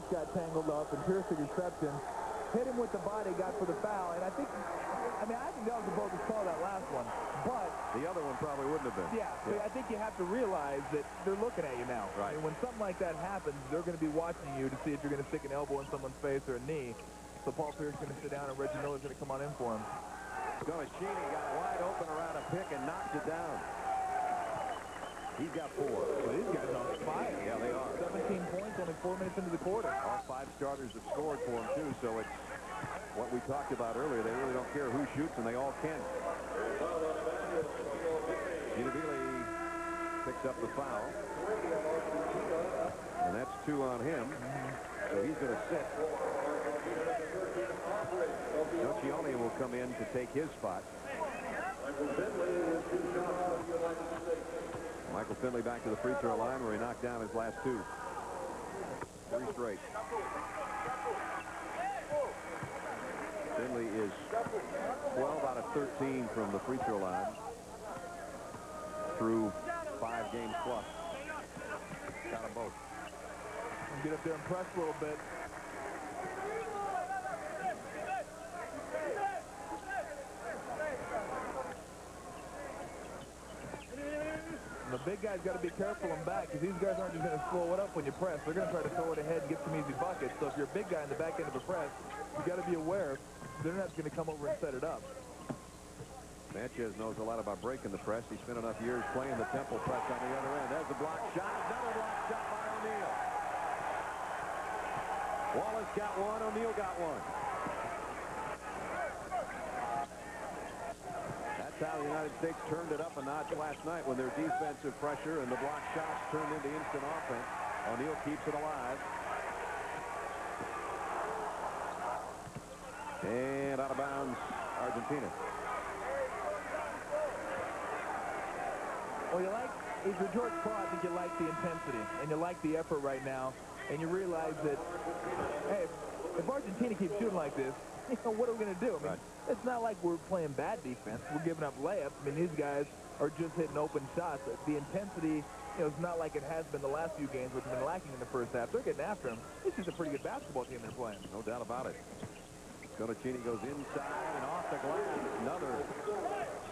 Pierce got tangled up, and Pierce, the reception, hit him with the body, got for the foul, and I think that was a bogus call, that last one, but the other one probably wouldn't have been. Yeah, but I think you have to realize that they're looking at you now. Right. And when something like that happens, they're going to be watching you to see if you're going to stick an elbow in someone's face or a knee. So Paul Pierce is going to sit down, and Reggie Miller's going to come on in for him. Ginoshini got wide open around a pick and knocked it down. He's got 4. So these guys are on fire. Yeah, they are. 17 points, only 4 minutes into the quarter. All 5 starters have scored for him, too, so it's what we talked about earlier. They really don't care who shoots, and they all can. Ginóbili picks up the foul. And that's 2 on him. So he's going to sit. Nocioni will come in to take his spot. Michael Finley back to the free throw line where he knocked down his last 2. 3 straight. Finley is 12 out of 13 from the free throw line through 5 games plus. Got them both. Get up there and press a little bit. The big guy's got to be careful and back, because these guys aren't just going to slow it up when you press. They're going to try to throw it ahead and get some easy buckets. So if you're a big guy in the back end of a press, you've got to be aware they're not going to come over and set it up. Sanchez knows a lot about breaking the press. He spent enough years playing the temple press on the other end. There's the block shot. Another block shot by O'Neal. Wallace got 1. O'Neal got 1. That's how the United States turned it up a notch last night when their defensive pressure and the block shots turned into instant offense. O'Neal keeps it alive. And out of bounds, Argentina. Well, if you're George Claw, I think you like the intensity and you like the effort right now, and you realize that, hey, if Argentina keeps shooting like this, what are we going to do? I mean, it's not like we're playing bad defense. We're giving up layups. I mean, these guys are just hitting open shots. The intensity, it's not like it has been the last few games, which have been lacking in the first half. They're getting after them. This is a pretty good basketball team they're playing. No doubt about it. Ginoshini goes inside and off the glass. Another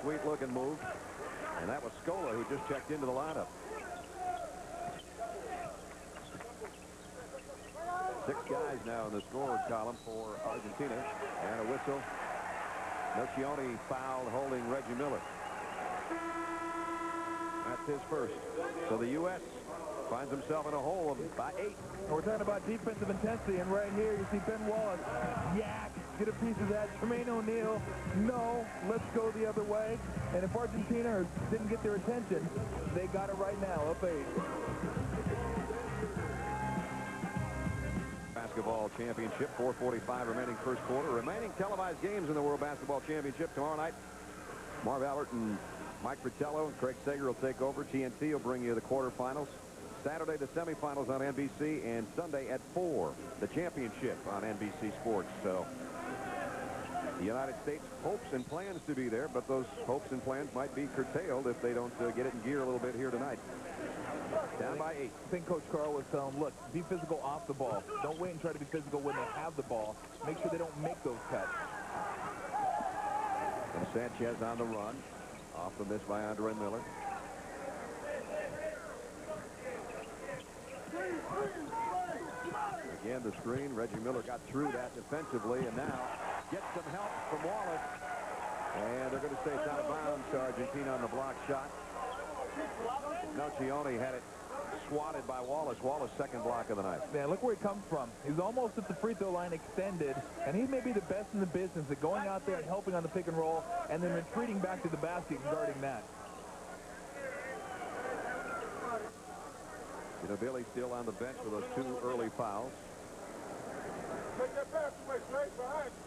sweet-looking move. And that was Scola who just checked into the lineup. 6 guys now in the scorer column for Argentina. And a whistle. Nocioni fouled holding Reggie Miller. That's his first. So the U.S. finds himself in a hole by 8. We're talking about defensive intensity, and right here you see Ben Wallace. Yak, get a piece of that. Tremaine O'Neal, no, let's go the other way. And if Argentina didn't get their attention, they got it right now, up 8. Basketball Championship, 4:45 remaining first quarter. Remaining televised games in the World Basketball Championship tomorrow night. Marv Albert and Mike Fratello and Craig Sager will take over. TNT will bring you the quarterfinals. Saturday, the semifinals on NBC, and Sunday at 4, the championship on NBC Sports. So the United States hopes and plans to be there, but those hopes and plans might be curtailed if they don't get it in gear a little bit here tonight. Down by 8. I think Coach Carl was telling them, look, be physical off the ball. Don't wait and try to be physical when they have the ball. Make sure they don't make those cuts. And Sanchez on the run. Off the miss by Andre Miller. Again, the screen. Reggie Miller got through that defensively, and now gets some help from Wallace. And they're going to say it's out of bounds to Argentina on the block shot. Nocioni had it swatted by Wallace. Wallace, second block of the night. Man, look where he comes from. He's almost at the free throw line extended, and he may be the best in the business at going out there and helping on the pick and roll, and then retreating back to the basket and guarding that. Ginóbili still on the bench for those 2 early fouls.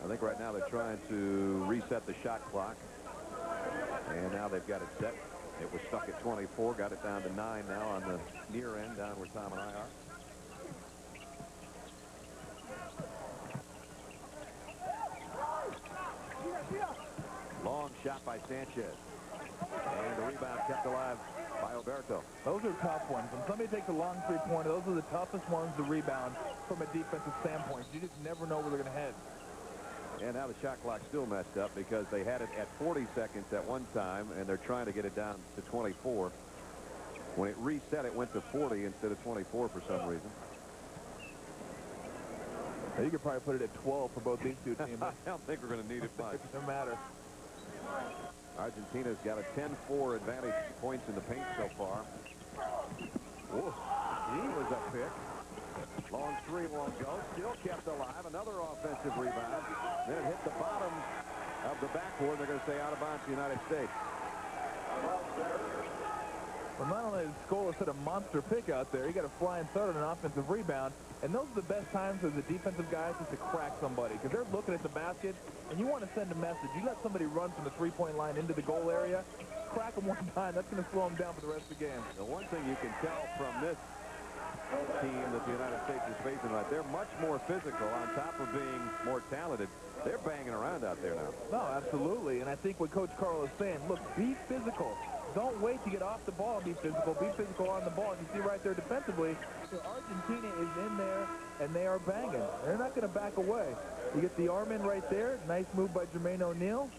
I think right now they're trying to reset the shot clock. And now they've got it set. It was stuck at 24, got it down to 9 now on the near end, down where Tom and I are. Long shot by Sanchez. And the rebound kept alive by Alberto. Those are tough ones. When somebody takes a long three-pointer, those are the toughest ones to rebound. from a defensive standpoint. You just never know where they're going to head. And now the shot clock's still messed up because they had it at 40 seconds at one time, and they're trying to get it down to 24. When it reset, it went to 40 instead of 24 for some reason. Now, you could probably put it at 12 for both these two teams. I don't think we're going to need it much. It doesn't matter. Argentina's got a 10-4 advantage points in the paint so far. Whoa. He was a pick. Long three won't go. Still kept alive. Another offensive rebound. Then it hit the bottom of the backboard. They're going to stay out of bounds to the United States. Well, not only did Scola set a monster pick out there, he got a flying third on an offensive rebound. And those are the best times as a defensive guy just to crack somebody, because they're looking at the basket, and you want to send a message. You let somebody run from the three-point line into the goal area, crack them one time. That's going to slow them down for the rest of the game. The one thing you can tell from this team that the United States is facing tonight, they're much more physical on top of being more talented. They're banging around out there now. No, absolutely. And I think what Coach Carl is saying, look, be physical. Don't wait to get off the ball and be physical. Be physical on the ball. And you see right there defensively, Argentina is in there, and they are banging. They're not going to back away. You get the arm in right there. Nice move by Jermaine O'Neal.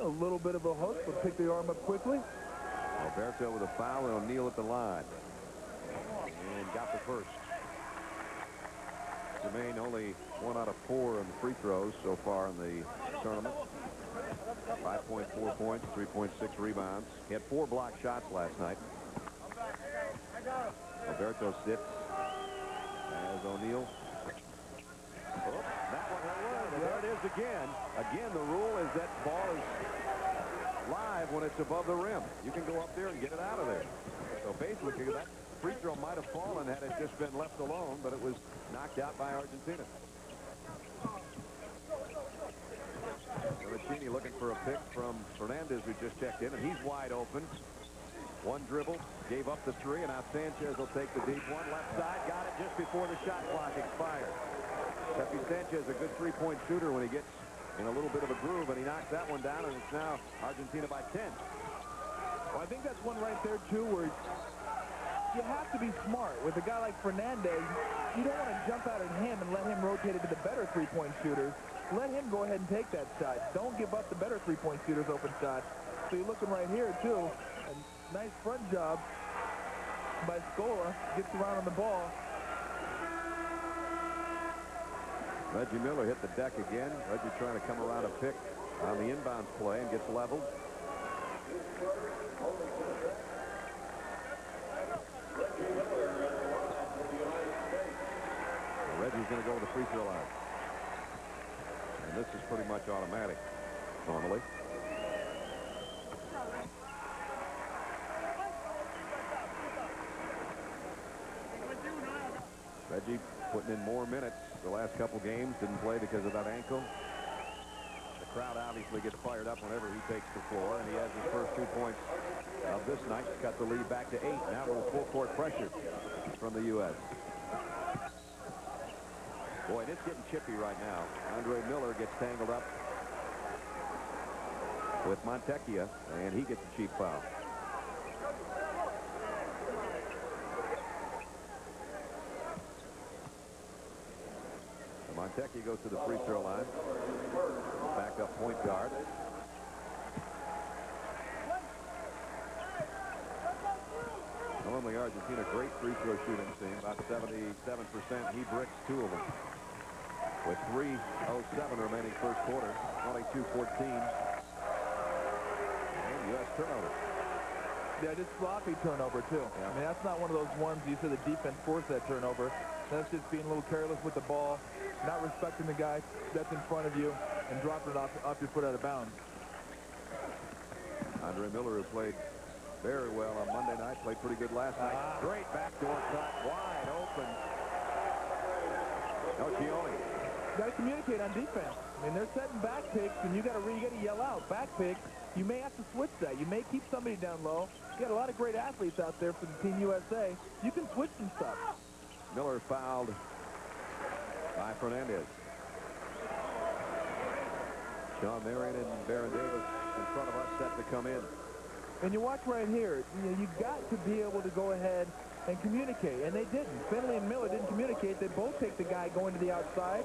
A little bit of a hook, but pick the arm up quickly. Alberto with a foul and O'Neal at the line. And got the first. Jermaine only 1 out of 4 on the free throws so far in the tournament. 5.4 points, 3.6 rebounds. He had 4 block shots last night. Alberto sits as O'Neal. Oh, that one, there it is again. Again, the rule is that ball is live when it's above the rim. You can go up there and get it out of there. So basically, that free throw might have fallen had it just been left alone, but it was knocked out by Argentina. Cini looking for a pick from Fernandez, who just checked in, and he's wide open. One dribble, gave up the three, and now Sanchez will take the deep one. Left side, got it just before the shot clock expired. Pepe Sanchez, a good three-point shooter when he gets in a little bit of a groove, and he knocks that one down, and it's now Argentina by 10. Well, I think that's one right there, too, where you have to be smart. With a guy like Fernandez, you don't want to jump out at him and let him rotate it to the better three-point shooters. Let him go ahead and take that shot. Don't give up the better three-point shooters open shot. So you're looking right here, too. A nice front job by Scola. Gets around on the ball. Reggie Miller hit the deck again. Reggie trying to come around a pick on the inbounds play and gets leveled. Reggie's going to go to the free throw line. And this is pretty much automatic, normally. Reggie putting in more minutes the last couple games. Didn't play because of that ankle. The crowd obviously gets fired up whenever he takes the floor, and he has his first 2 points of this night. Cut the lead back to 8. Now a little full court pressure from the U.S. Boy, it's getting chippy right now. Andre Miller gets tangled up with Montecchia, and he gets a cheap foul. Montecchia goes to the free throw line. Backup point guard. Normally Argentina, great free throw shooting team, about 77%. He bricks 2 of them. With 3:07 remaining first quarter, 22-14. And U.S. turnover. Yeah, just sloppy turnover, too. Yeah. I mean, that's not one of those ones you said the defense forced that turnover. That's just being a little careless with the ball, not respecting the guy that's in front of you, and dropping it off your foot out of bounds. Andre Miller, who played very well on Monday night, played pretty good last night. Great backdoor cut, wide open. No, Gioni. You got to communicate on defense. I mean, they're setting back picks, and you got to yell out back picks. You may have to switch that. You may keep somebody down low. You got a lot of great athletes out there for the Team USA. You can switch some stuff. Miller fouled by Fernandez. Sean Marion and Baron Davis in front of us, set to come in. And you watch right here, you got to be able to go ahead and communicate. And they didn't. Finley and Miller didn't communicate. They both take the guy going to the outside,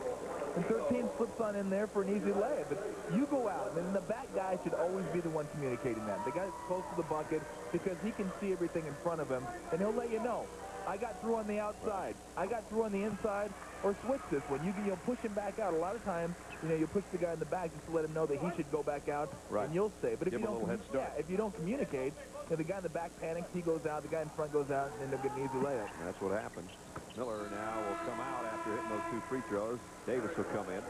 and 13 slips on in there for an easy layup. But you go out, and the back guy should always be the one communicating that. The guy that's close to the bucket, because he can see everything in front of him, and he'll let you know. I got through on the outside. I got through on the inside, or switch this one. You'll push him back out. A lot of times, you push the guy in the back just to let him know that he should go back out, and you'll stay. But if you don't, if you don't communicate, the guy in the back panics, he goes out, the guy in front goes out, and they'll get an easy layup. And that's what happens. Miller now will come out after hitting those 2 free throws. Davis will come in.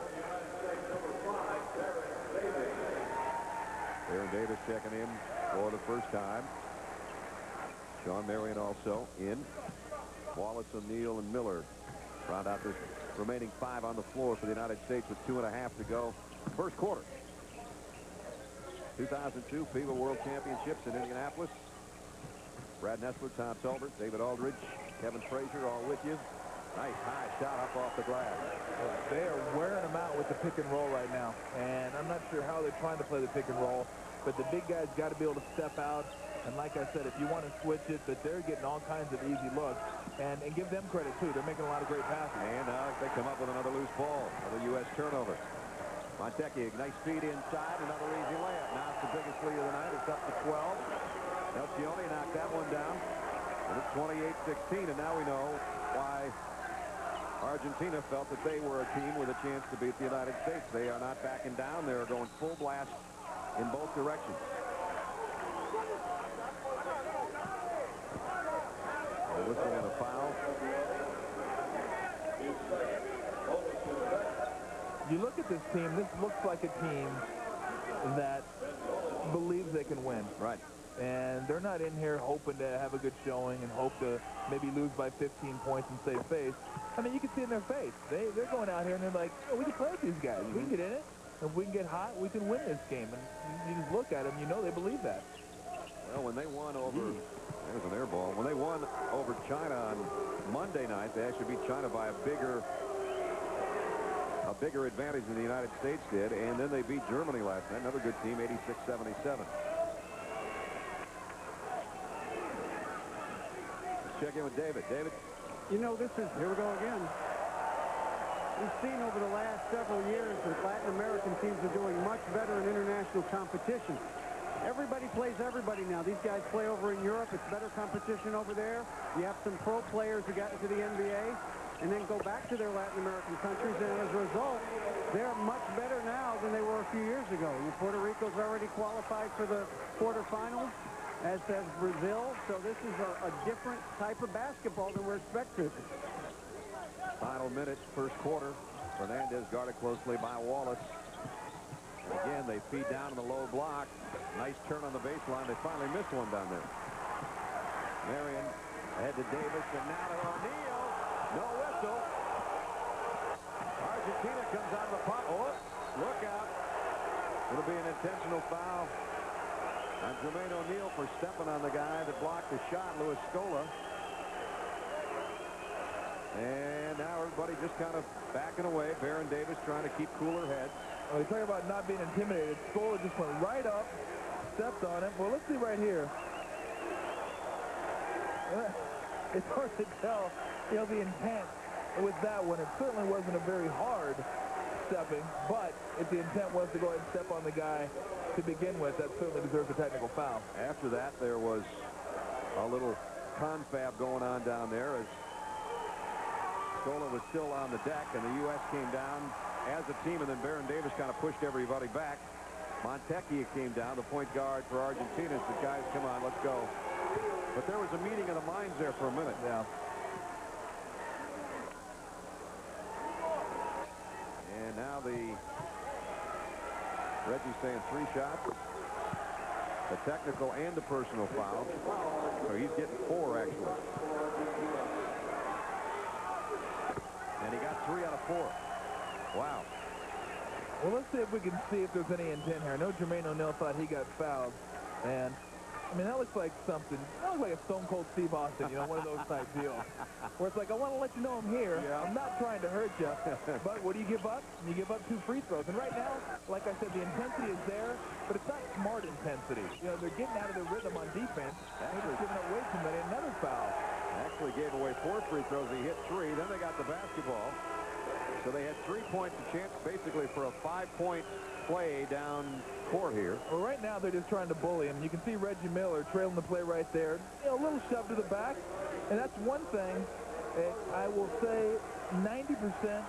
Aaron Davis checking in for the first time. Sean Marion also in. Wallace, O'Neal, and Miller round out this remaining 5 on the floor for the United States with 2.5 to go. First quarter. 2002 FIBA World Championships in Indianapolis. Brad Nessler, Tom Tolbert, David Aldridge, Kevin Frazier, all with you. Nice high shot up off the glass. They are wearing them out with the pick and roll right now. And I'm not sure how they're trying to play the pick and roll, but the big guys got to be able to step out. And like I said, if you want to switch it, but they're getting all kinds of easy looks. And give them credit, too. They're making a lot of great passes. And they come up with another loose ball. Another U.S. turnover. Montecchi, nice feed inside. Another easy layup. Now it's the biggest lead of the night. It's up to 12. Elcioni knocked that one down. And it's 28-16. And now we know why Argentina felt that they were a team with a chance to beat the United States. They are not backing down. They're going full blast in both directions. A whistle and a foul. You look at this team, this looks like a team that believes they can win. Right. And they're not in here hoping to have a good showing and hope to maybe lose by 15 points and save face. I mean, you can see it in their face. They're going out here and they're like, oh, we can play with these guys. We can get in it. If we can get hot, we can win this game. And you just look at them, you know they believe that. Well, when they won over, there's an air ball. When they won over China on Monday night, they actually beat China by a bigger advantage than the United States did. And then they beat Germany last night, another good team, 86-77. Check in with David. David? Here we go again. We've seen over the last several years that Latin American teams are doing much better in international competition. Everybody plays everybody now. These guys play over in Europe. It's better competition over there. You have some pro players who got into the NBA and then go back to their Latin American countries, and as a result, they're much better now than they were a few years ago. Puerto Rico's already qualified for the quarterfinals, as does Brazil. So this is a different type of basketball than we're expected. Final minute, first quarter. Fernandez guarded closely by Wallace. And again, they feed down in the low block. Nice turn on the baseline. They finally missed one down there. Marion ahead to Davis, and now to O'Neal. No whistle. Argentina comes out of the pot. Oh, look out. It'll be an intentional foul on Jermaine O'Neal for stepping on the guy that blocked the shot, Louis Scola. And now everybody just kind of backing away. Baron Davis trying to keep cooler heads. Well, you talk about not being intimidated. Scola just went right up, stepped on him. Well, let's see right here. It's hard to tell, the intent with that one. It certainly wasn't a very hard stepping, but if the intent was to go ahead and step on the guy to begin with, that certainly deserves a technical foul. After that, there was a little confab going on down there as Scola was still on the deck, and the U.S. came down as a team, and then Baron Davis kind of pushed everybody back. Montecchi came down, the point guard for Argentina, said, guys, come on, let's go. But there was a meeting of the minds there for a minute. Yeah. And now Reggie's saying 3 shots. The technical and the personal foul. So he's getting 4, actually. And he got 3 out of 4. Wow. Well, let's see if we can see if there's any intent here. I know Jermaine O'Neal thought he got fouled. And, I mean, that looks like something. That looks like a Stone Cold Steve Austin, one of those type deals. Where it's like, I want to let you know I'm here. Yeah. I'm not trying to hurt you. But what do you give up? You give up 2 free throws. And right now, like I said, the intensity is there, but it's not smart intensity. They're getting out of their rhythm on defense. They're just giving up way too many. Another foul. Actually gave away 4 free throws. He hit 3. Then they got the basketball. So they had 3 points a chance basically for a 5-point play down court here. Well, right now they're just trying to bully him. You can see Reggie Miller trailing the play right there. You know, a little shove to the back. And that's one thing that I will say 90%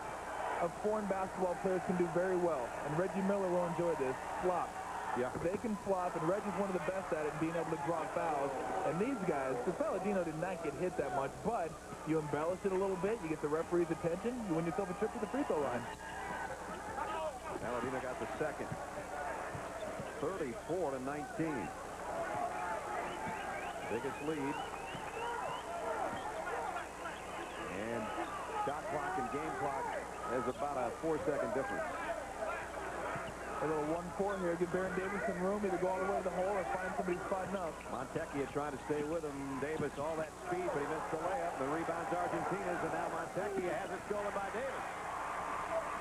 of foreign basketball players can do very well. And Reggie Miller will enjoy this. Flop. Yeah. They can flop, and Reggie's one of the best at it, being able to draw fouls. And these guys, the Palladino did not get hit that much, but you embellish it a little bit, you get the referee's attention, you win yourself a trip to the free throw line. Palladino got the second. 34-19. Biggest lead. And shot clock and game clock is about a 4-second difference. A little 1-4 here. Give Baron Davis some room, either go all the way to the hole or find somebody spotting up. Montecchio trying to stay with him. Davis, all that speed, but he missed the layup. The rebound's Argentina's, and now Montecchio has it stolen by Davis.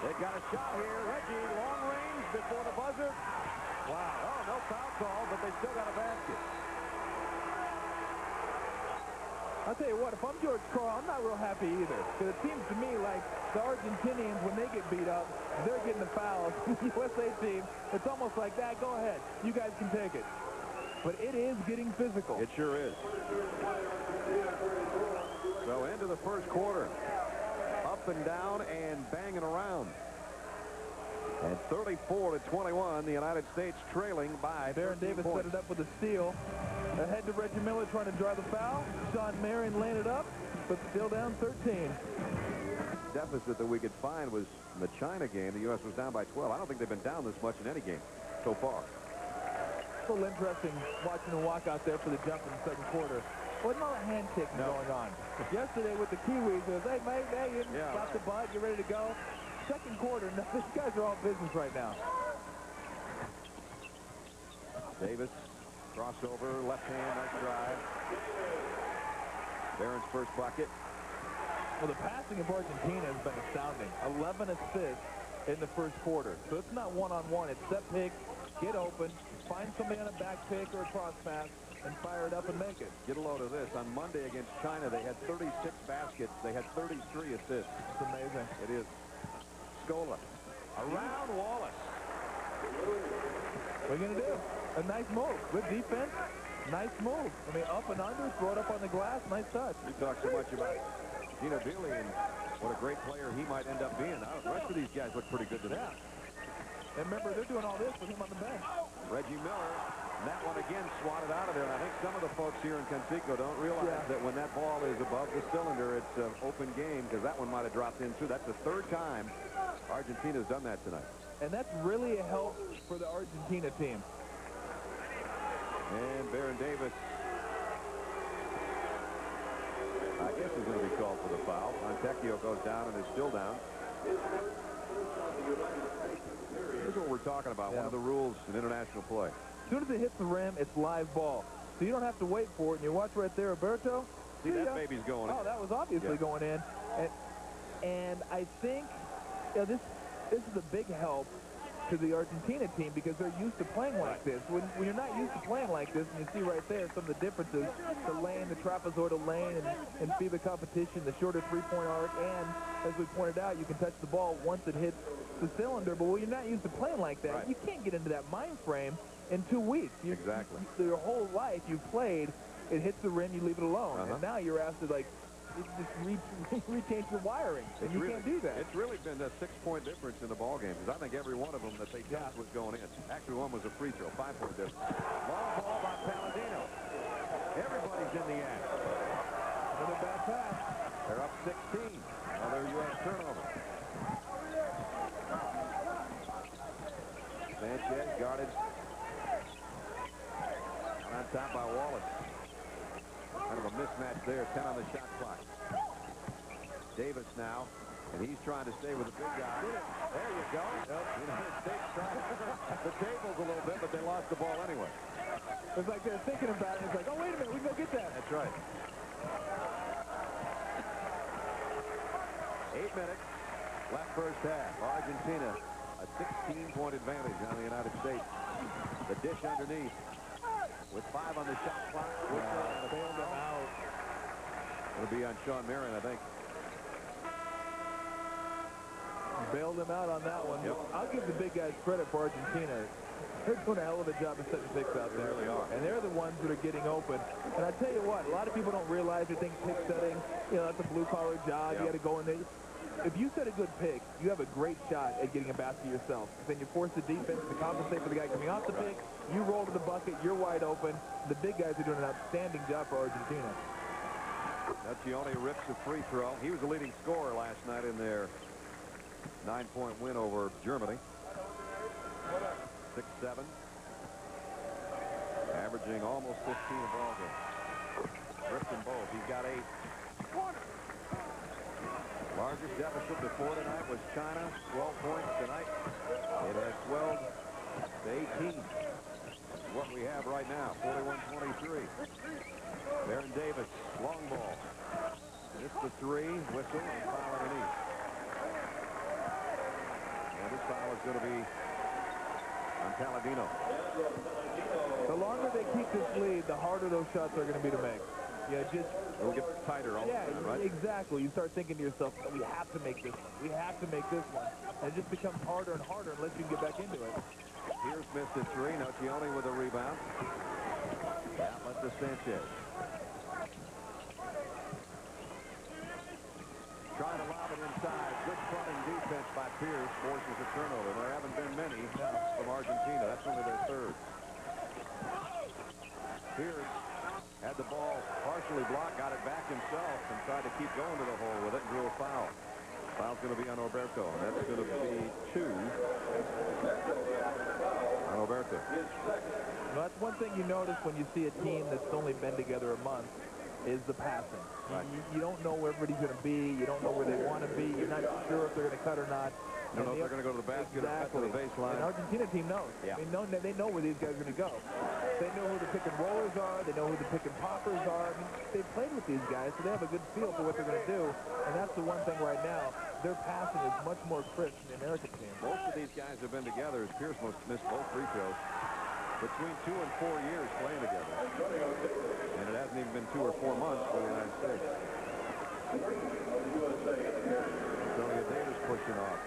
They've got a shot here. Reggie, long range before the buzzer. Wow. Oh, no foul call, but they still got a basket. I'll tell you what, if I'm George Karl, I'm not real happy either. Because it seems to me like the Argentinians, when they get beat up, they're getting the fouls. The USA team, it's almost like that. Go ahead. You guys can take it. But it is getting physical. It sure is. So into the first quarter. Up and down and banging around. And 34-21, the United States trailing by Baron Davis points. set it up with a steal. Ahead to Reggie Miller trying to drive the foul. Sean Marion laying it up, but still down 13. Deficit that we could find was in the China game. The U.S. was down by 12. I don't think they've been down this much in any game so far. It's a little interesting watching them walk out there for the jump in the second quarter. Wasn't a lot of hand kicking going on. Yesterday with the Kiwis, it was, hey, mate, hey, you got the butt, you're ready to go. Second quarter, no, these guys are all business right now. Davis, crossover, left hand, nice drive. Barron's first bucket. Well, the passing of Argentina has been astounding. 11 assists in the first quarter. So it's not one-on-one. It's set pick, get open, find somebody on a back pick or a cross pass, and fire it up and make it. Get a load of this. On Monday against China, they had 36 baskets. They had 33 assists. It's amazing. It is. Scola. Around Wallace. What are you going to do? A nice move. Good defense. Nice move. I mean, up and under, throw it up on the glass. Nice touch. You talk so much about Ginóbili and what a great player he might end up being. The rest of these guys look pretty good to them. And remember, they're doing all this with him on the bench. Reggie Miller, and that one again swatted out of there. And I think some of the folks here in Conseco don't realize that when that ball is above the cylinder, it's an open game, because that one might have dropped in too. That's the third time Argentina's done that tonight. And that's really a help for the Argentina team. And Baron Davis, I guess, is going to be called for the foul. Montecchio goes down and is still down. Here's what we're talking about, one of the rules in international play. As soon as it hits the rim, it's live ball. So you don't have to wait for it. And you watch right there, Roberto. See, that baby's going in. Oh, that was obviously going in. And I think this is a big help to the Argentina team, because they're used to playing like this. When you're not used to playing like this, and you see right there some of the differences, the lane, the trapezoidal lane, and FIBA competition, the shorter three-point arc, and as we pointed out, you can touch the ball once it hits the cylinder. But when you're not used to playing like that, you can't get into that mind frame in 2 weeks. Exactly. Your whole life you've played, it hits the rim, you leave it alone. And now you're asked to, like, just rechange your wiring, and you can't do that. It's really been a 6-point difference in the ball game, because I think every one of them that they touched was going in. Actually, one was a free throw, 5-point difference. Long ball by Palladino. Everybody's in the act. Another bad pass. They're up 16. Another U.S. turnover. Sanchez guarded on top by Wallace. Kind of a mismatch there, 10 on the shot clock. Davis now, and he's trying to stay with the big guy. There you go. United States trying to the tables a little bit, but they lost the ball anyway. It's like they're thinking about it. It's like, oh, wait a minute, we can go get that. That's right. 8 minutes left first half. Argentina, a 16-point advantage on the United States. The dish underneath. With 5 on the shot clock. Bailed him out. It'll be on Sean Marion, I think. Bailed him out on that one. Yep. I'll give the big guys credit for Argentina. They're doing a hell of a job of setting picks out there. They really are. And they're the ones that are getting open. And I tell you what, a lot of people don't realize they think pick setting, that's a blue-collar job. Yep. You got to go in there. If you set a good pick, you have a great shot at getting a basket yourself. Then you force the defense to compensate for the guy coming off the pick. You roll to the bucket. You're wide open. The big guys are doing an outstanding job for Argentina. Nocioni rips a free throw. He was the leading scorer last night in their 9-point win over Germany. 6'7", averaging almost 15 a ball game. Ripped them both. He's got 8. Largest deficit before tonight was China, 12 points tonight. It has 12 to 18. What we have right now, 41-23. Baron Davis, long ball. It's the 3, whistle, and foul underneath. And this foul is going to be on Palladino. The longer they keep this lead, the harder those shots are going to be to make. Yeah, just... It'll get tighter all the time, right? Exactly. You start thinking to yourself, we have to make this one. We have to make this one. And it just becomes harder and harder unless you can get back into it. Here's missed a 3. Nocioni with a rebound. Outlet to Sanchez. Trying to lob it inside. Good fronting defense by Pierce. Forces a turnover. There haven't been many from Argentina. That's only their 3rd. Pierce had the ball partially blocked, got it back himself, and tried to keep going to the hole with it and drew a foul. Foul's going to be on Roberto, and that's going to be 2 on Roberto. Well, that's one thing you notice when you see a team that's only been together a month is the passing. Right. You don't know where everybody's going to be. You don't know where they want to be. You're not sure if they're going to cut or not. You don't know if they're going to go to the basket or cut to the baseline. And Argentina team knows. Yeah. They know where these guys are going to go. They know who the pick and rollers are. They know who the pick and poppers are. I mean, they've played with these guys, so they have a good feel for what they're going to do. And that's the one thing right now. Their passing is much more crisp than the American team. Most of these guys have been together, as Pierce missed both free throws, between 2 and 4 years playing together. And it hasn't even been 2 or 4 months for the United States. Antonio Davis pushing off.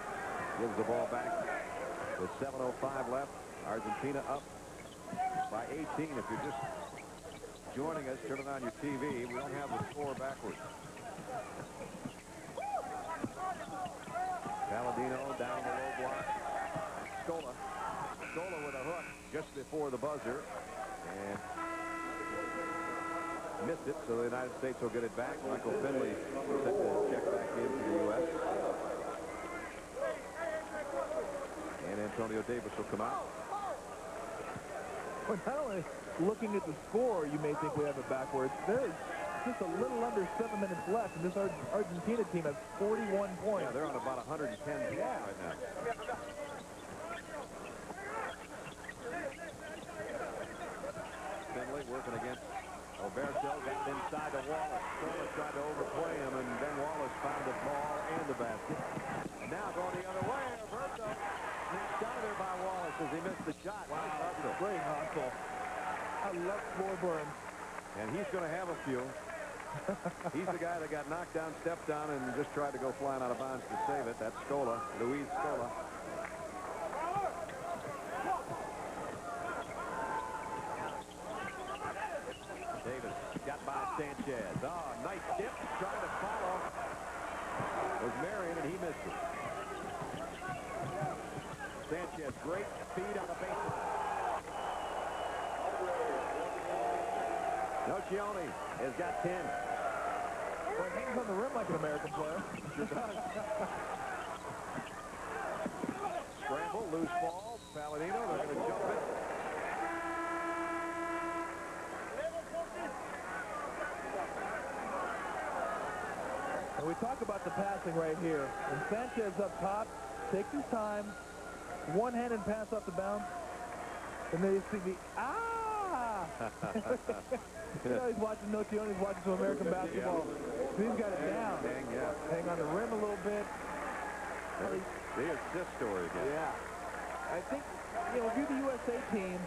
Gives the ball back with 7:05 left. Argentina up by 18. If you're just joining us, turn it on your TV. We don't have the score backwards. Palladino down the low block. Scola with a hook just before the buzzer. And missed it, so the United States will get it back. Michael Finley set to check back in for the U.S. And Antonio Davis will come out. Well, not only looking at the score, you may think we have it backwards. There's just a little under 7 minutes left, and this Argentina team has 41 points. Yeah, they're on about 110 right now. Finley working against Roberto, got inside to Wallace. Scola tried to overplay him, and then Wallace found the ball and the basket. And now going the other way, Roberto knocked out of there by Wallace as he missed the shot. Wow, that's a great hustle. I love floor burns. And he's going to have a few. He's the guy that got knocked down, stepped on, and just tried to go flying out of bounds to save it. That's Scola, Luis Scola. Davis got by Sanchez. Oh, nice dip. Trying to follow was Marion, and he missed it. Sanchez, great speed on the baseline. Nocioni has got 10. Well, he hangs on the rim like an American player. Sure does. Scramble, loose ball. Palladino, they're going to jump it. And we talk about the passing right here. And Sanchez up top, takes his time, one-handed pass off the bounce, and then you see the, you know, he's watching Nocioni, he's watching some American basketball. Yeah. He's got it down. Hang on the rim a little bit. The assist story again. Yeah. I think, you know, if you're the USA team,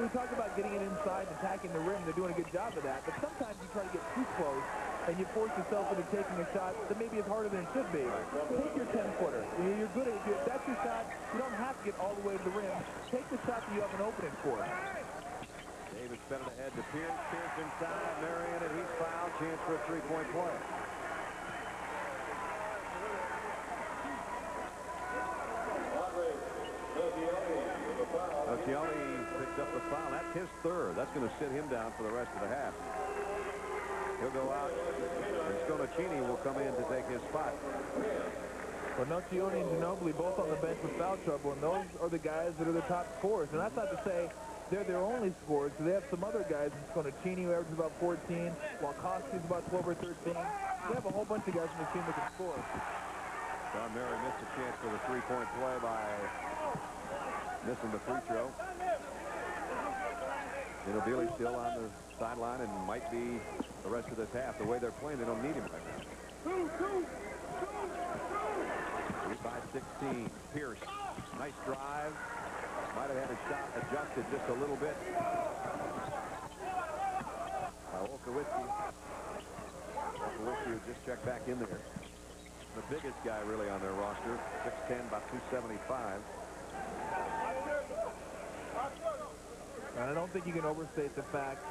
we talk about getting it inside and attacking the rim. They're doing a good job of that. But sometimes you try to get too close, and you force yourself into taking a shot that maybe is harder than it should be. Take your 10-footer. You're good at it. If that's your shot, you don't have to get all the way to the rim. Take the shot that you have an opening for. Davis spent it ahead to Pierce. Pierce inside. Marion, and he's fouled. Chance for a three-point play. Ginóbili picks up the foul. That's his third. That's going to sit him down for the rest of the half. He'll go out, and Sconacini will come in to take his spot. Well, Nocioni and Ginóbili both on the bench with foul trouble, and those are the guys that are the top scorers. And that's not to say they're their only scorers, so they have some other guys. Sconacini, who averages about 14, while Koski's about 12 or 13. They have a whole bunch of guys from the team that can score. John Mary missed a chance for the three-point play by missing the free throw. Ginóbili still on the sideline and might be the rest of this half. The way they're playing, they don't need him right now. 3-5-16. Pierce. Nice drive. Might have had his shot adjusted just a little bit. Olkowicki who just checked back in there. The biggest guy really on their roster. 6'10", about 275. And I don't think you can overstate the fact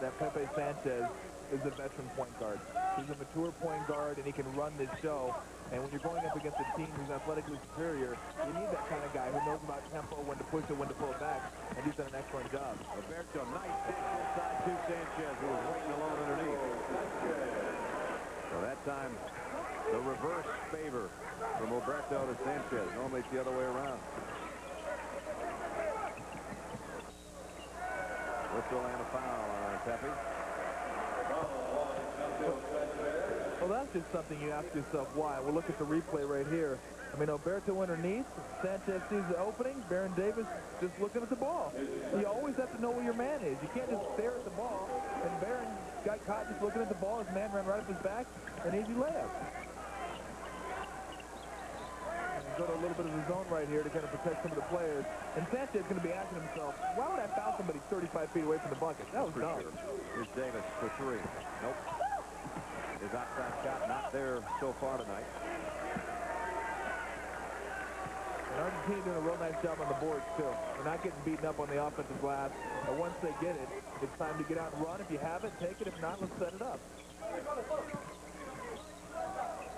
that Pepe Sanchez is a veteran point guard. He's a mature point guard, and he can run this show. And when you're going up against a team who's athletically superior, you need that kind of guy who knows about tempo, when to push it, when to pull it back, and he's done an excellent job. Roberto, nice pitch inside to Sanchez, who was waiting alone underneath. So that time, the reverse favor from Roberto to Sanchez. Normally it's the other way around. Whistle and a foul on Pepe. Well, that's just something you ask yourself why. We'll look at the replay right here. I mean, Alberto underneath. Sanchez sees the opening. Baron Davis just looking at the ball. You always have to know where your man is. You can't just stare at the ball. And Baron got caught just looking at the ball. His man ran right up his back. An easy layup. Go to a little bit of the zone right here to kind of protect some of the players. And Sanchez is going to be asking himself, why would I foul somebody 35 feet away from the bucket? That was dumb. Sure. Here's Davis for three. Nope. His outside shot not there so far tonight. And Argentina doing a real nice job on the boards, too. They're not getting beaten up on the offensive glass. But once they get it, it's time to get out and run. If you have it, take it. If not, let's set it up.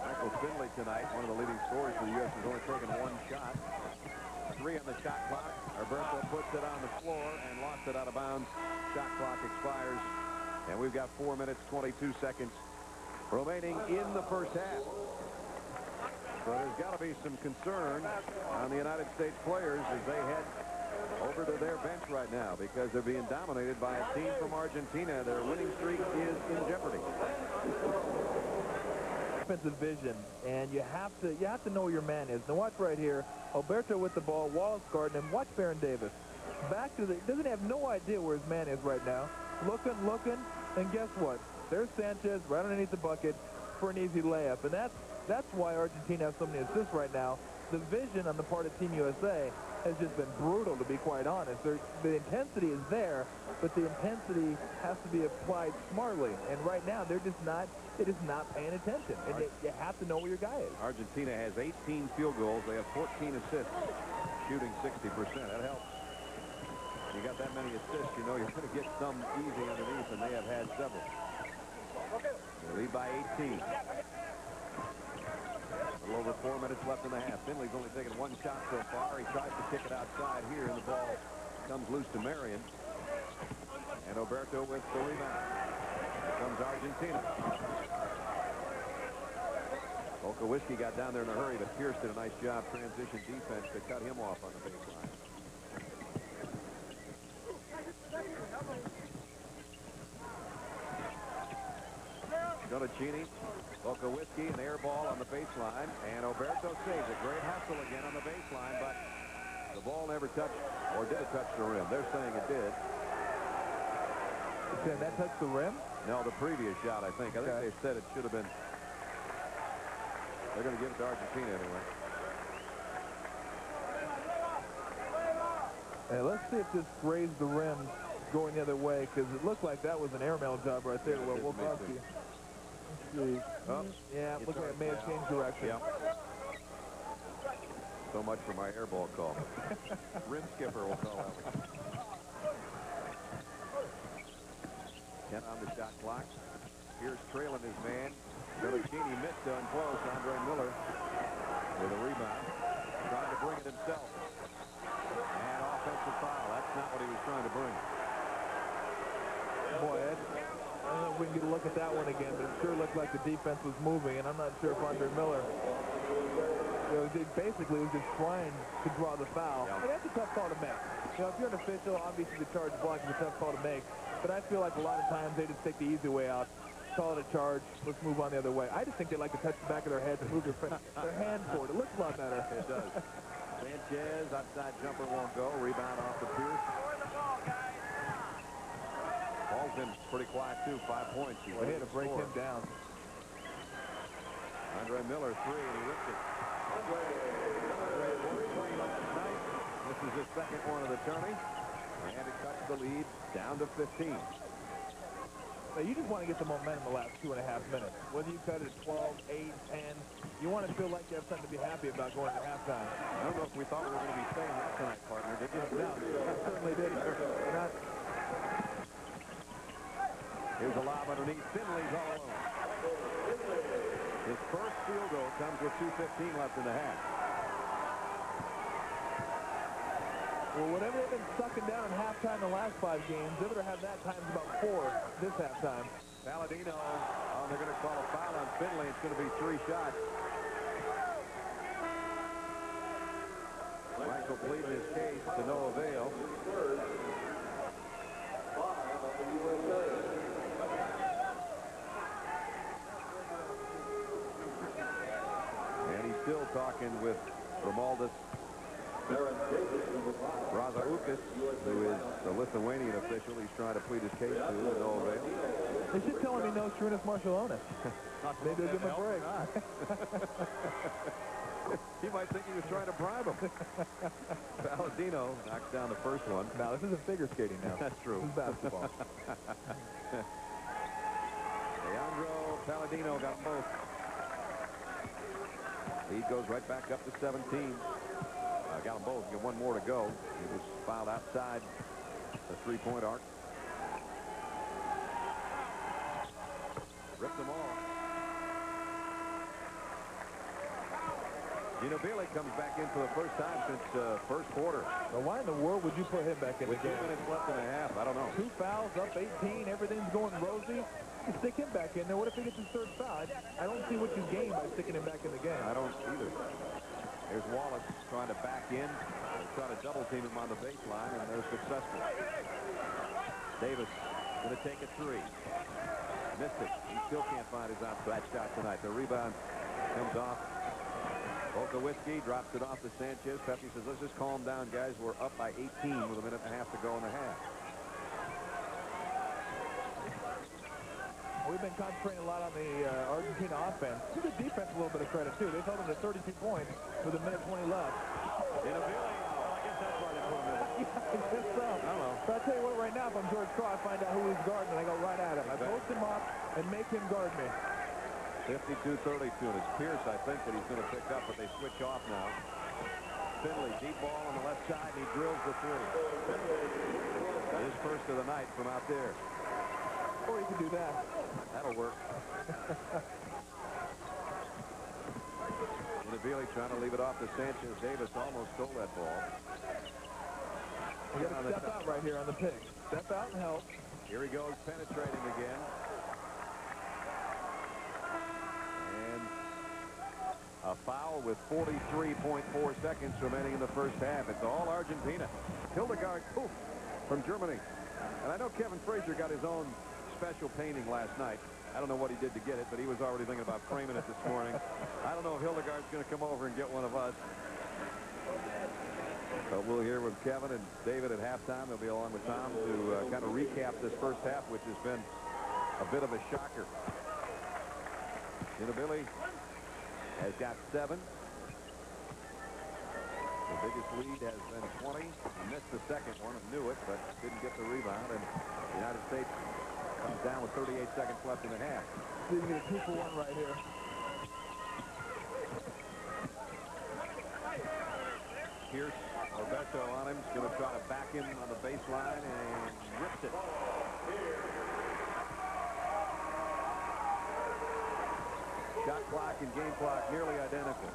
Michael Finley tonight, one of the leading scorers for the U.S., has only taken one shot. 3 on the shot clock. Alberto puts it on the floor and lost it out of bounds. Shot clock expires. And we've got 4 minutes, 22 seconds remaining in the first half. So there's got to be some concern on the United States players as they head over to their bench right now because they're being dominated by a team from Argentina. Their winning streak is in jeopardy. Offensive vision, and you have to know where your man is. Now watch right here. Alberto with the ball, Wallace guarding him. Watch Baron Davis. Back to the, doesn't have no idea where his man is right now. Looking, and guess what? There's Sanchez right underneath the bucket for an easy layup, and that's why Argentina has so many assists right now. The vision on the part of Team USA has just been brutal, to be quite honest. The intensity is there, but the intensity has to be applied smartly. And right now, they're just not paying attention. And you have to know where your guy is. Argentina has 18 field goals. They have 14 assists, shooting 60%. That helps. You got that many assists, you know you're going to get some easy underneath, and they have had several. They lead by 18. A little over 4 minutes left in the half. Finley's only taken one shot so far. He tries to kick it outside here, and the ball comes loose to Marion. And Alberto with the rebound. Here comes Argentina. Olkowicki got down there in a hurry, but Pierce did a nice job transition defense to cut him off on the baseline. Sconacini, Olkowicki, an air ball on the baseline, and Alberto saves it. Great hustle again on the baseline, but the ball never touched, or did it touch the rim? They're saying it did. You're saying that touched the rim? No, the previous shot, I think. I think they said it should have been. They're going to give it to Argentina anyway. Hey, let's see if this grazed the rim going the other way, because it looked like that was an airmail job right there. Well, we'll talk to you. see. Oh, yeah, looks like it may have changed direction. Yep. So much for my air ball call. Rim skipper will call that one. 10 on the shot clock. Here's trailing his man. Bellacini missed on close. Andre Miller with a rebound. Trying to bring it himself. And offensive foul. That's not what he was trying to bring. Boy, Ed, I don't know if we can get a look at that one again, but it sure looked like the defense was moving, and I'm not sure if Andre Miller, basically was just trying to draw the foul. Yeah. And that's a tough call to make. If you're an official, obviously the charge block is a tough call to make, but I feel like a lot of times they just take the easy way out. Call it a charge. Let's move on the other way. I just think they like to touch the back of their head to move their hand forward. It looks a lot better. It does. Sanchez, outside jumper won't go. Rebound off the Pierce. Ball's been pretty quiet, too. 5 points. He had to break him down. Andre Miller, 3, and he ripped it. This is his second one of the tourney. And it cuts the lead down to 15. Now, you just want to get the momentum the last 2.5 minutes. Whether you cut it at 12, 8, 10, you want to feel like you have something to be happy about going to halftime. I don't know if we thought we were going to be staying out tonight, partner, did you? No, I certainly didn't. Not. Here's a lob underneath. Finley's all alone. His first field goal comes with 2:15 left in the half. Well, whatever they've been sucking down in halftime the last 5 games, they're going to have that times about 4 this halftime. Palladino, they're going to call a foul on Finley. It's going to be 3 shots. Michael pleading his case to no avail. And he's still talking with Romualdus Razaukis, who is the Lithuanian official. He's trying to plead his case to no avail. They should tell him he knows Šarūnas Marciulionis. Maybe they'll give him a break. He might think he was trying to bribe him. Palladino knocks down the first one. Now, this isn't figure skating now. That's true. This is basketball. Leandro Palladino got them both. Lead goes right back up to 17. Got them both. Got one more to go. He was fouled outside the 3-point arc. Ripped them all. Ginóbili comes back in for the first time since first quarter. Well, why in the world would you put him back in the With 2 game? minutes left in a half, I don't know. 2 fouls, up 18, everything's going rosy. You stick him back in there. What if he gets his third foul? I don't see what you gain by sticking him back in the game. I don't either. There's Wallace trying to back in, trying to double team him on the baseline, and they're successful. Davis going to take a 3. Missed it. He still can't find his outside shot tonight. The rebound comes off. Volkowicki drops it off to Sanchez. Pepe says, let's just calm down, guys. We're up by 18 with a minute and a half to go in the half. We've been concentrating a lot on the Argentina offense. Give the defense a little bit of credit, too. They've held them to 32 points with a minute 20 left. Ginóbili. Well, I guess that's why they put him in. Yeah, I guess so. I don't know. So I'll tell you what, right now, if I'm George Crowe, I find out who he's guarding, and I go right at him. Exactly. I post him up and make him guard me. 52-32, and it's Pierce, I think, that he's going to pick up, but they switch off now. Finley, deep ball on the left side, and he drills the 3. His first of the night from out there. Or he can do that. That'll work. Ginóbili trying to leave it off to Sanchez. Davis almost stole that ball. You got to step out right here on the pick. Step out and help. Here he goes, penetrating again. And a foul with 43.4 seconds remaining in the first half. It's all Argentina. Hildegard Poof from Germany. And I know Kevin Frazier got his own special painting last night. I don't know what he did to get it, but he was already thinking about framing it this morning. I don't know if Hildegard's going to come over and get one of us. But we'll hear with Kevin and David at halftime. They'll be along with Tom to kind of recap this first half, which has been a bit of a shocker. Ginóbili has got 7. The biggest lead has been 20. He missed the second one and knew it, but didn't get the rebound. And the United States Comes down with 38 seconds left in the half. So you get a 2-for-1 right here. Here's Roberto on him. He's going to try to back him on the baseline and rips it. Shot clock and game clock nearly identical.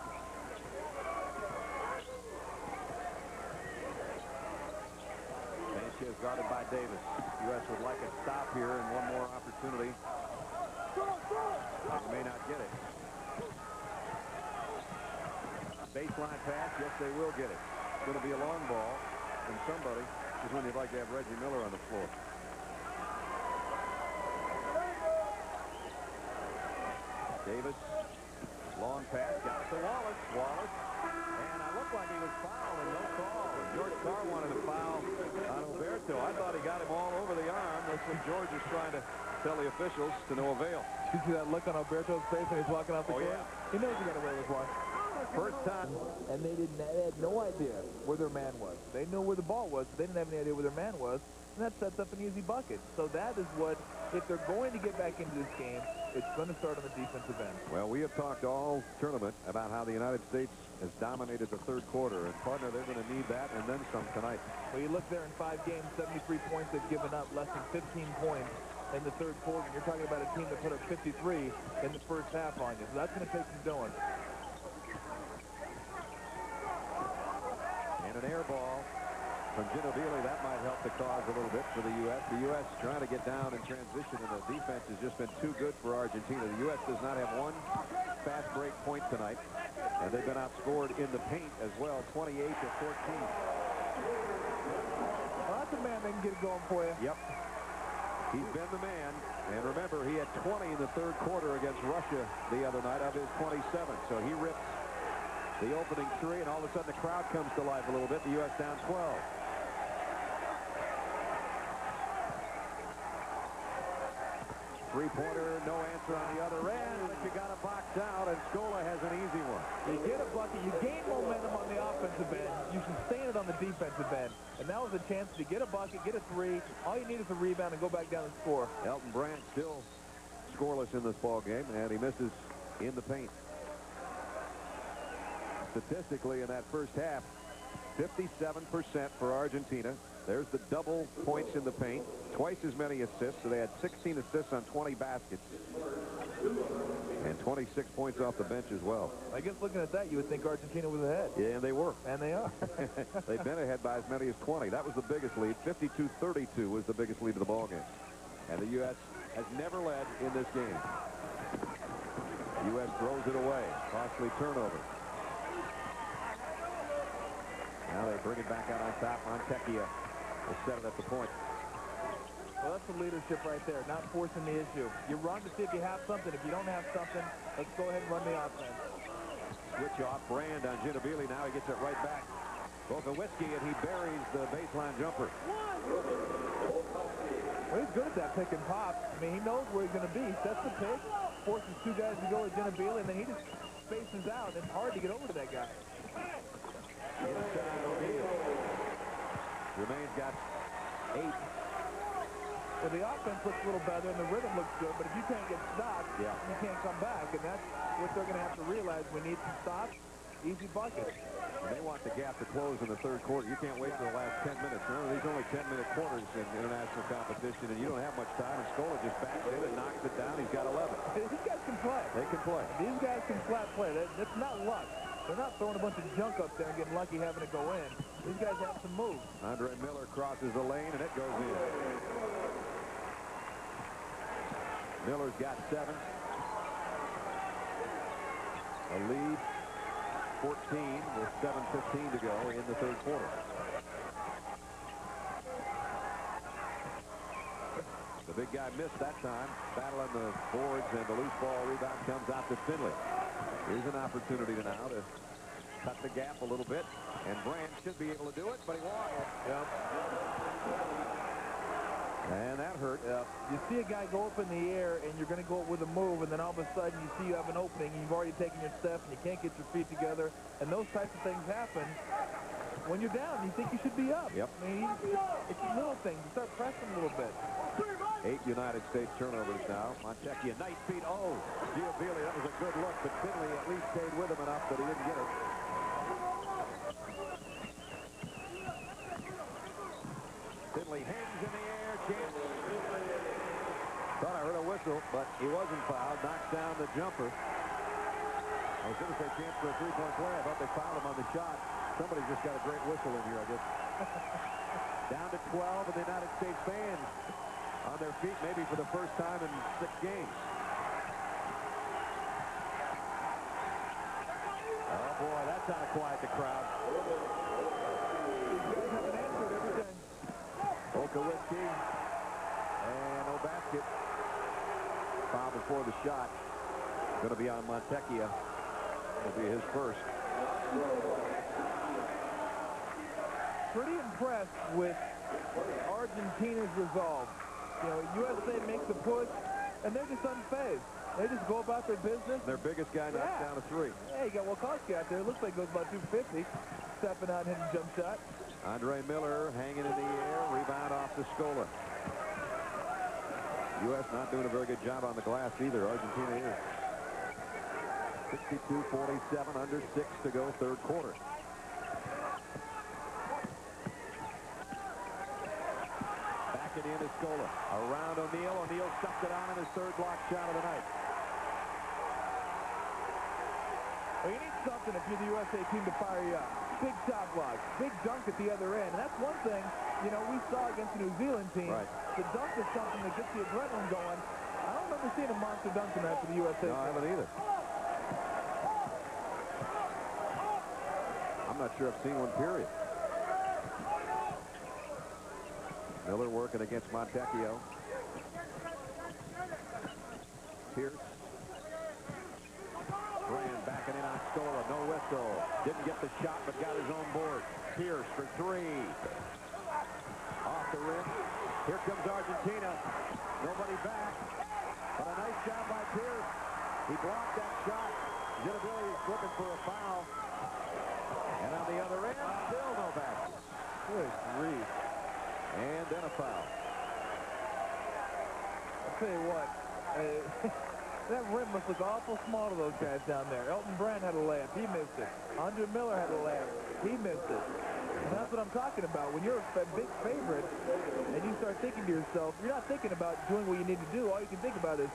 Sanchez guarded by Davis. U.S. would like a stop here and one more opportunity. They may not get it. Baseline pass, yes, they will get it. It's going to be a long ball from somebody. This is when you'd like to have Reggie Miller on the floor. Davis, long pass, got it to Wallace. And I looked like he was fouled and no call. George Carr wanted to foul on Alberto. I thought he got him all over the arm. That's what George is trying to tell the officials, to no avail. You see that look on Alberto's face when he's walking off the court? Yeah. He knows he got away with one. First time. And they had no idea where their man was. They knew where the ball was, but they didn't have any idea where their man was. And that sets up an easy bucket. So that is what, if they're going to get back into this game, it's going to start on the defensive end. Well, we have talked all tournament about how the United States has dominated the third quarter. And, partner, they're going to need that and then some tonight. Well, you look there in 5 games, 73 points they've given up, less than 15 points in the third quarter. And you're talking about a team that put up 53 in the first half on you. So that's going to take some doing. And an air ball from Ginóbili. That might help the cause a little bit for the U.S. The U.S. trying to get down in transition, and the defense has just been too good for Argentina. The U.S. does not have one fast break point tonight, and they've been outscored in the paint as well, 28-14. Well, that's a man that can get it going for you. Yep. He's been the man. And remember, he had 20 in the third quarter against Russia the other night of his 27. So he rips the opening 3, and all of a sudden the crowd comes to life a little bit. The U.S. down 12. Three-pointer, no answer on the other end, but you got to box out, and Scola has an easy one. You get a bucket, you gain momentum on the offensive end, you sustain it on the defensive end, and that was a chance to get a bucket, get a 3. All you need is a rebound and go back down and score. Elton Brand still scoreless in this ball game, and he misses in the paint. Statistically, in that first half, 57% for Argentina. There's the double points in the paint, twice as many assists, so they had 16 assists on 20 baskets, and 26 points off the bench as well. I guess looking at that, you would think Argentina was ahead. Yeah, and they were. And they are. They've been ahead by as many as 20. That was the biggest lead. 52-32 was the biggest lead of the ball game. And the U.S. has never led in this game. The U.S. throws it away. Costly turnover. Now they bring it back out on top. Montecchia will set it at the point. Well, that's the leadership right there, not forcing the issue. You're wrong to see if you have something. If you don't have something, let's go ahead and run the offense. Switch off Brand on Ginóbili. Now he gets it right back. Bokowitzki, and he buries the baseline jumper. Well, he's good at that pick and pop. I mean, he knows where he's going to be. He sets the pick, forces 2 guys to go with Ginóbili, and then he just spaces out. It's hard to get over to that guy. Inside O'Neal. Jermaine's got 8. Well, the offense looks a little better and the rhythm looks good, but if you can't get stopped, you can't come back, and that's what they're going to have to realize. We need some stops, easy buckets. And they want the gap to close in the third quarter. You can't wait for the last 10 minutes. Remember, these are only 10-minute quarters in international competition, and you don't have much time, and Scola just backs in and knocks it down. He's got 11. These guys can play. They can play. These guys can flat play. That's not luck. They're not throwing a bunch of junk up there and getting lucky having it go in. These guys have some moves. Andre Miller crosses the lane, and it goes in. Miller's got 7. A lead, 14 with 7:15 to go in the third quarter. The big guy missed that time. Battling the boards, and the loose ball rebound comes out to Finley. Here's an opportunity now to cut the gap a little bit, and Brand should be able to do it, but he won't. Yep. And that hurt. You see a guy go up in the air, and you're going to go up with a move, and then all of a sudden you see you have an opening, and you've already taken your step, and you can't get your feet together, and those types of things happen when you're down. You think you should be up. Yep. I mean, it's little things. You start pressing a little bit. 8 United States turnovers now. Montecchia, nice feed. Oh, Ginóbili, that was a good look, but Finley at least stayed with him enough that he didn't get it. Finley hangs in the air, chance. Thought I heard a whistle, but he wasn't fouled. Knocks down the jumper. I was going to say chance for a three-point play. I thought they fouled him on the shot. Somebody's just got a great whistle in here, I guess. Down to 12, and the United States fans on their feet, maybe for the first time in 6 games. Oh, boy, that's how to quiet the crowd. Olkowicki, and no basket. Foul before the shot. Going to be on Montecchia. It'll be his first. Pretty impressed with Argentina's resolve. You know, USA makes a push, and they're just unfazed. They just go about their business. Their biggest guy knocks down a 3. Hey, you got Wilkowski out there. Looks like goes about 250. Stepping out, hitting jump shot. Andre Miller hanging in the air. Rebound off to Scola. U.S. not doing a very good job on the glass either. Argentina is. 62-47, under 6 to go, third quarter. Back it in to Scola. Around O'Neal. O'Neal stuffed it on in his third block shot of the night. Well, you need something if you're the USA team to fire you up. Big shot block, big dunk at the other end. And that's one thing, you know, we saw against the New Zealand team. Right. The dunk is something that gets the adrenaline going. I don't remember seeing a monster dunk tonight for the USA team. No, I haven't either. I'm not sure I've seen one, period. Miller working against Montecchio. Pierce. Brand backing in on Scola. No whistle. Didn't get the shot, but got his own board. Pierce for 3. Off the rim. Here comes Argentina. Nobody back. But a nice job by Pierce. He blocked that shot. Ginóbili is looking for a foul. And on the other end, still no basket. Good grief. And then a foul. I'll tell you what, that rim must look awful small to those guys down there. Elton Brand had a layup. He missed it. Andre Miller had a layup. He missed it. And that's what I'm talking about. When you're a big favorite and you start thinking to yourself, you're not thinking about doing what you need to do. All you can think about is,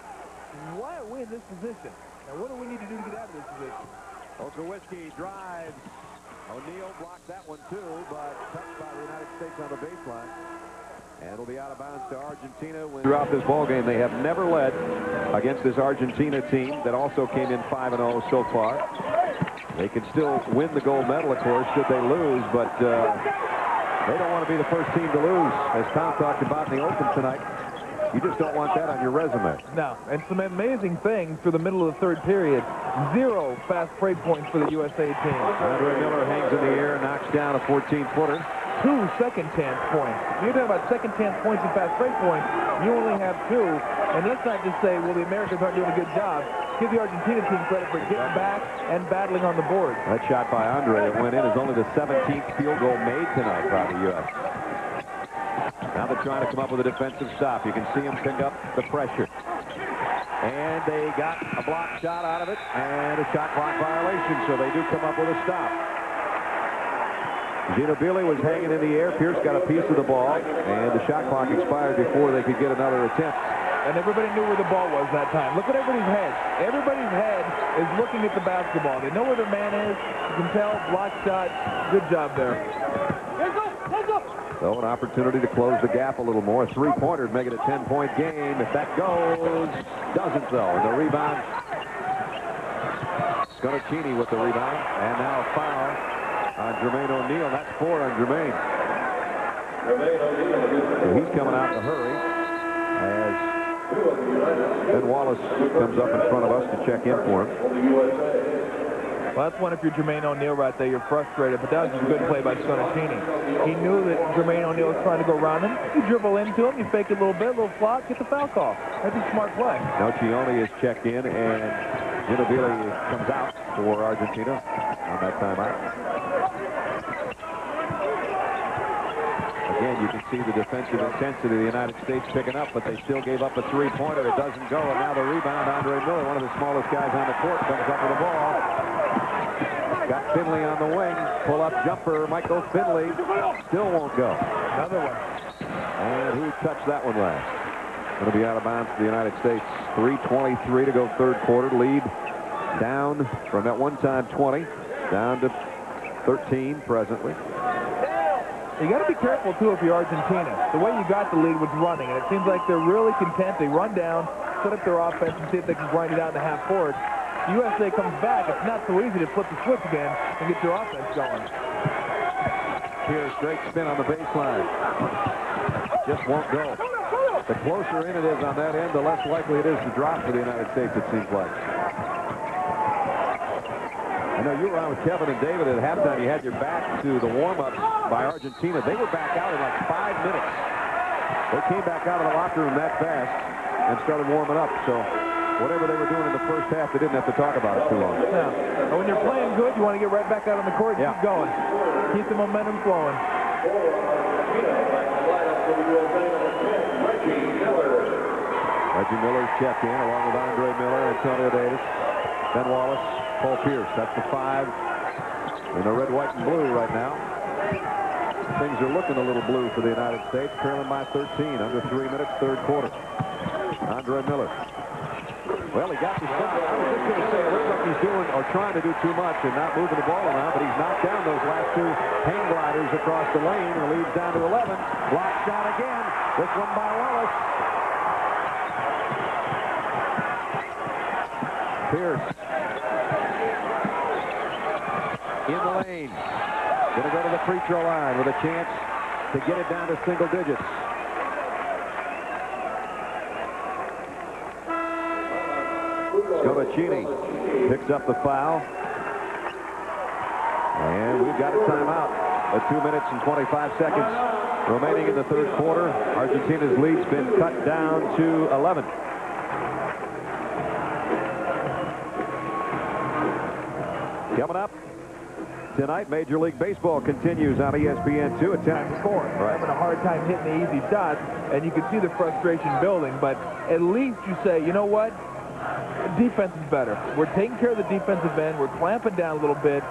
why are we in this position? And what do we need to do to get out of this position? Olkowicki drives. O'Neal blocked that one too, but touched by the United States on the baseline. And it'll be out of bounds to Argentina. Throughout this ball game, they have never led against this Argentina team that also came in 5-0 so far. They can still win the gold medal, of course, should they lose, but they don't want to be the first team to lose. As Tom talked about in the open tonight, you just don't want that on your resume. No, and some amazing things through the middle of the third period. 0 fast break points for the USA team. Andre Miller hangs in the air, knocks down a 14-footer. 2 second chance points. You're talking about second chance points and fast break points. You only have 2. And let's not just say, well, the Americans aren't doing a good job. Give the Argentina team credit for getting back and battling on the board. That shot by Andre that went in is only the 17th field goal made tonight by the U.S. Now they're trying to come up with a defensive stop. You can see them pick up the pressure. And they got a block shot out of it and a shot clock violation, so they do come up with a stop. Ginóbili was hanging in the air. Pierce got a piece of the ball, and the shot clock expired before they could get another attempt. And everybody knew where the ball was that time. Look at everybody's head. Everybody's head is looking at the basketball. They know where their man is. You can tell, block shot. Good job there. So an opportunity to close the gap a little more. 3-pointer, make it a 10-point game. If that goes, doesn't though. And the rebound. Sconacini with the rebound. And now a foul on Jermaine O'Neal. That's 4 on Jermaine. So he's coming out in a hurry as Ben Wallace comes up in front of us to check in for him. Well, that's one if you're Jermaine O'Neal right there. You're frustrated, but that was a good play by Sconacini. He knew that Jermaine O'Neal was trying to go around him. You dribble into him, you fake it a little bit, a little flop, get the foul call. That's a smart play. Nocioni is checked in, and Ginóbili comes out for Argentina on that timeout. Again, you can see the defensive intensity of the United States picking up, but they still gave up a three-pointer. It doesn't go, and now the rebound, Andre Miller, one of the smallest guys on the court, comes up with the ball. Got Finley on the wing. Pull-up jumper, Michael Finley. Still won't go. Another one. And who touched that one last? Going to be out of bounds for the United States. 3:23 to go third quarter. Lead down from at one time 20, down to 13 presently. You got to be careful, too, if you're Argentina. The way you got the lead was running, and it seems like they're really content. They run down, set up their offense, and see if they can grind it out in the half court. The USA comes back. It's not so easy to flip the switch again and get your offense going. Here's great spin on the baseline. Just won't go. The closer in it is on that end, the less likely it is to drop for the United States, it seems like. I know you were on with Kevin and David at halftime. You had your back to the warm-ups by Argentina. They were back out in like 5 minutes. They came back out of the locker room that fast and started warming up. So whatever they were doing in the first half, they didn't have to talk about it too long. Yeah. And when you're playing good, you want to get right back out on the court and keep going. Keep the momentum flowing. Reggie Miller's checked in along with Andre Miller, Antonio Davis, Ben Wallace, Paul Pierce. That's the 5 in the red, white, and blue right now. Things are looking a little blue for the United States, trailing by 13, under 3 minutes, third quarter. Andre Miller. Well, he got the shot. I was just going to say, it looks like he's doing or trying to do too much and not moving the ball around, but he's knocked down those last 2 hang gliders across the lane and leads down to 11. Block shot again. This one by Wallace. Pierce. In the lane. Going to go to the free throw line with a chance to get it down to single digits. Scovacini picks up the foul. And we've got a timeout. 2 minutes and 25 seconds remaining in the third quarter. Argentina's lead's been cut down to 11. Coming up tonight, Major League Baseball continues on ESPN2 at 10. Score. Right. Having a hard time hitting the easy shots, and you can see the frustration building, but at least you say, you know what? Defense is better. We're taking care of the defensive end. We're clamping down a little bit.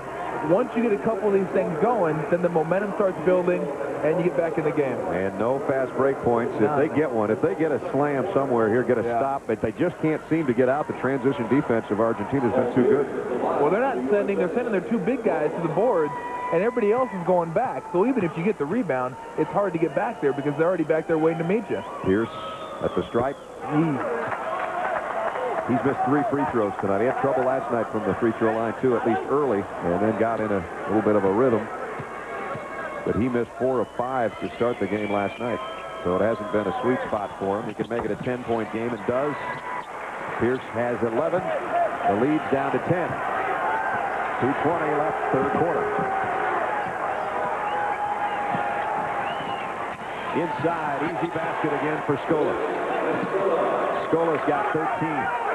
Once you get a couple of these things going, then the momentum starts building, and you get back in the game. And no fast break points. If they get one, if they get a slam somewhere here, get a stop, but they just can't seem to get out. The transition defense of Argentina has been too good. Well, they're sending their 2 big guys to the boards, and everybody else is going back. So even if you get the rebound, it's hard to get back there because they're already back there waiting to meet you. Pierce at the stripe. He's missed 3 free throws tonight. He had trouble last night from the free throw line, too, at least early, and then got in a little bit of a rhythm. But he missed 4 of 5 to start the game last night. So it hasn't been a sweet spot for him. He can make it a 10-point game and does. Pierce has 11. The lead's down to 10. 2:20 left, third quarter. Inside, easy basket again for Scola. Scola's got 13.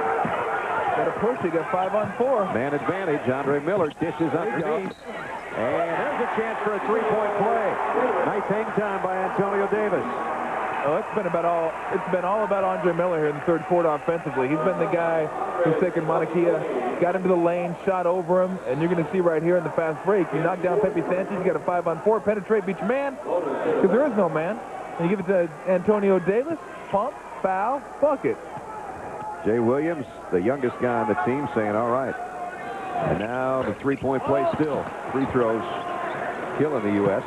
Got a push. He got 5 on 4. Man advantage. Andre Miller dishes underneath. And there's a chance for a 3-point play. Nice hang time by Antonio Davis. Oh, it's been all about Andre Miller here in the third quarter offensively. He's been the guy who's taken Mauna Kea, got into the lane, shot over him, and you're going to see right here in the fast break, you knock down Pepe Sanchez, you got a 5 on 4, penetrate, beat your man, because there is no man. And you give it to Antonio Davis, pump, foul, bucket. Jay Williams, the youngest guy on the team, saying, all right. And now the 3-point play still. Free throws killing the U.S.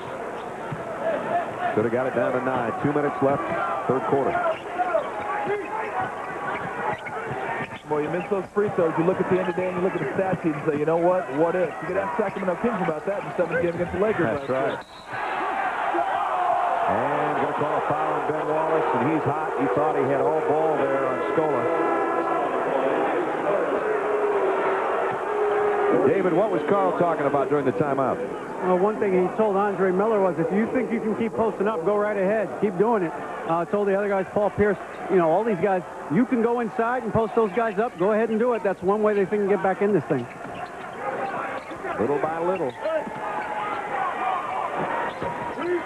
Could have got it down to 9. 2 minutes left, third quarter. Boy, you miss those free throws. You look at the end of the day and you look at the stat sheet and say, you know what? What if? You could ask Sacramento Kings about that in the 7th game against the Lakers. That's right. And going to call a foul on Ben Wallace, and he's hot. He thought he had all ball there on Scola. David, what was Carl talking about during the timeout? Well, one thing he told Andre Miller was, if you think you can keep posting up, go right ahead. Keep doing it. Told the other guys, Paul Pierce, all these guys, you can go inside and post those guys up. Go ahead and do it. That's one way they think can get back in this thing.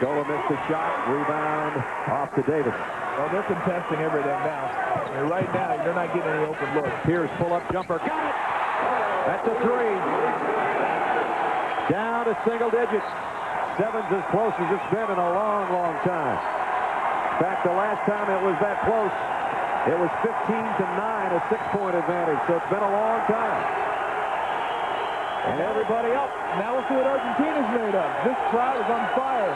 Scola missed the shot. Rebound off to Davis. Well, they're contesting everything now. And right now, they're not getting any open looks. Pierce pull-up jumper. Got it! That's a three. Down to single digits. Seven's as close as it's been in a long, long time. In fact, the last time it was that close, it was 15-9, a 6-point advantage. So it's been a long time. And everybody up. Now we'll see what Argentina's made of. This crowd is on fire.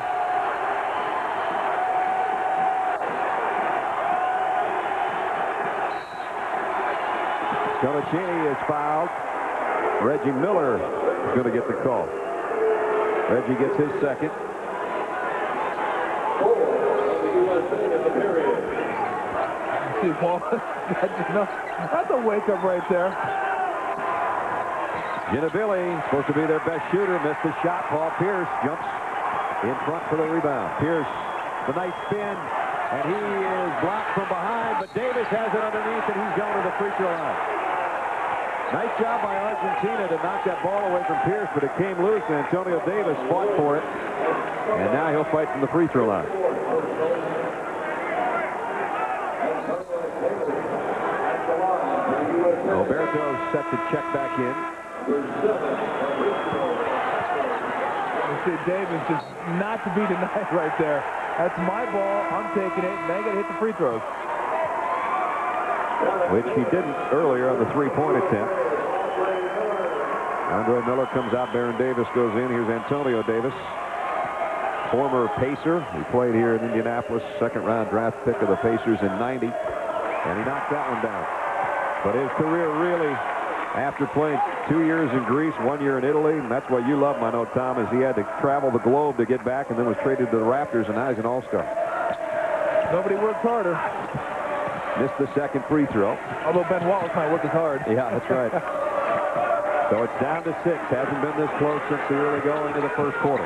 Shadowcast is fouled. Reggie Miller is going to get the call. Reggie gets his second. See, Paul, that's a wake-up right there. Ginóbili, supposed to be their best shooter, missed the shot. Paul Pierce jumps in front for the rebound. Pierce, the nice spin, and he is blocked from behind, but Davis has it underneath, and he's going to the free throw line. Nice job by Argentina to knock that ball away from Pierce, but it came loose, and Antonio Davis fought for it, and now he'll fight from the free throw line. Roberto set to check back in. You see Davis just not to be denied right there. That's my ball. I'm taking it. Now you got to hit the free throws. Which he didn't earlier on the three-point attempt. Andre Miller comes out. Baron Davis goes in. Here's Antonio Davis, former Pacer. He played here in Indianapolis, second-round draft pick of the Pacers in '90, and he knocked that one down. But his career really, after playing 2 years in Greece, 1 year in Italy, and that's what you love, I know, Tom, is he had to travel the globe to get back and then was traded to the Raptors, and now he's an all-star. Nobody works harder. Missed the second free throw. Although Ben Wallace might work as hard. Yeah, that's right. So it's down to 6. Hasn't been this close since the early go into the first quarter.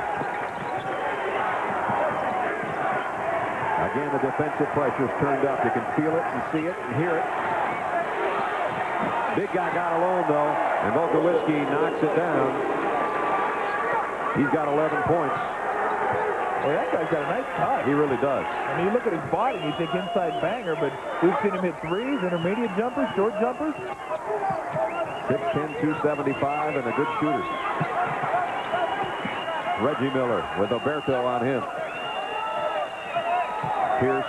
Again, the defensive pressure's turned up. You can feel it and see it and hear it. Big guy got alone, though, and Volkowicki knocks it down. He's got 11 points. Well, that guy's got a nice touch. He really does. I mean, you look at his body, you think inside banger, but we've seen him hit threes, intermediate jumpers, short jumpers. 6'10", 275, and a good shooter. Reggie Miller with Roberto on him. Pierce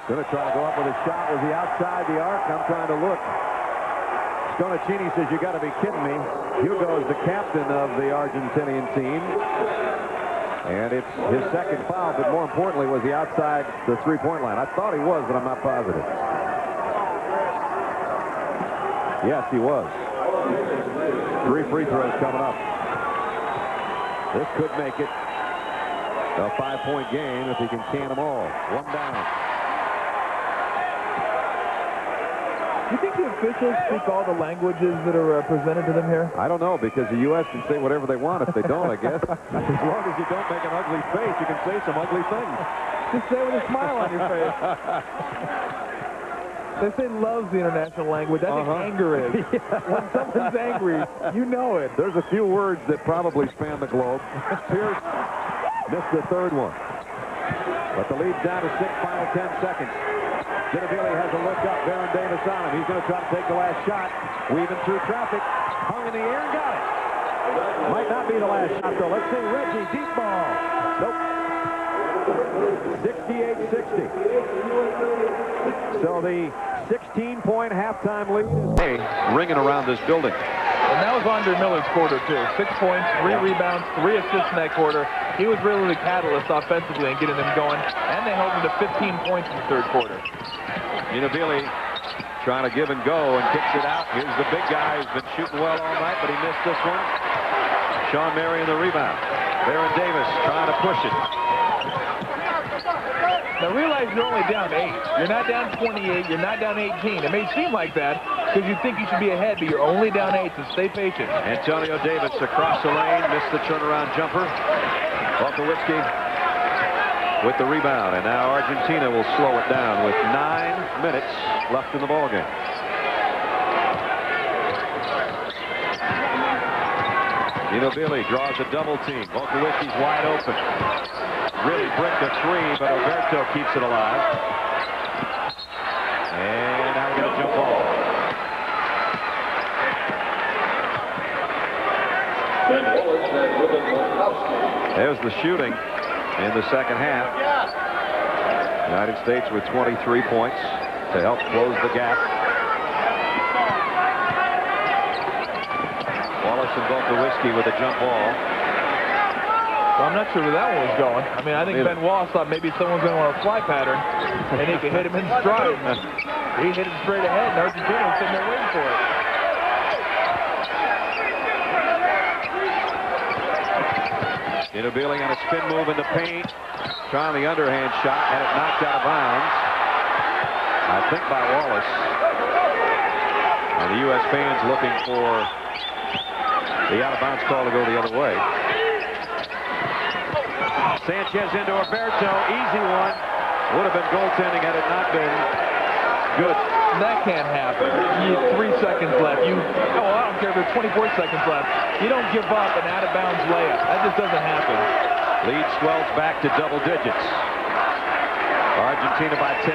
going to try to go up with a shot. Was he outside the arc? I'm trying to look. Stonacini says, you got to be kidding me. Hugo is the captain of the Argentinian team. And it's his second foul, but more importantly, was he outside the three-point line? I thought he was, but I'm not positive. Yes, he was. 3 free throws coming up. This could make it a 5-point game if he can can them all. One down. Do you think the officials speak all the languages that are presented to them here? I don't know, because the U.S. can say whatever they want if they don't, I guess. As long as you don't make an ugly face, you can say some ugly things. Just say it with a smile on your face. They say love's the international language. I think anger is. Yeah. When someone's angry, you know it. There's a few words that probably span the globe. Pierce missed the third one. But the lead's down to 6, final 10 seconds. Ginóbili has a look up. Baron Davis on him. He's going to try to take the last shot. Weaving through traffic. Hung in the air and got it. Might not be the last shot, though. Let's see. Reggie, deep ball. Nope. 68-60. So the 16-point halftime lead is ringing around this building. And that was Andre Miller's quarter, too. 6 points, 3 rebounds, 3 assists in that quarter. He was really the catalyst offensively in getting them going, and they held him to 15 points in the third quarter. Ginóbili trying to give and go and kicks it out. Here's the big guy who's been shooting well all night, but he missed this one. Sean Marion the rebound. Baron Davis trying to push it. Now realize you're only down 8. You're not down 28. You're not down 18. It may seem like that because you think you should be ahead, but you're only down 8, so stay patient. Antonio Davis across the lane, missed the turnaround jumper. Volkowicki with the rebound, and now Argentina will slow it down with 9 minutes left in the ballgame. Ginóbili draws a double team. Volkowicki's wide open. Really bricked a three, but Alberto keeps it alive. And now we got a jump ball. There's the shooting in the second half. United States with 23 points to help close the gap. Wallace and Volkowicki with a jump ball. Well, I'm not sure where that one was going. I mean, I think Ben Wallace thought maybe someone's going to want a fly pattern, and he could hit him in stride. He hit it straight ahead, and Argentina was sitting there waiting for it. Ginóbili on a spin move in the paint. Trying the underhand shot, had it knocked out of bounds. I think by Wallace. And the U.S. fans looking for the out-of-bounds call to go the other way. Sanchez into Alberto, easy one. Would have been goaltending had it not been good. That can't happen. You have 3 seconds left. I don't care if there's 24 seconds left. You don't give up an out-of-bounds layup. That just doesn't happen. Lead swells back to double digits. Argentina by 10.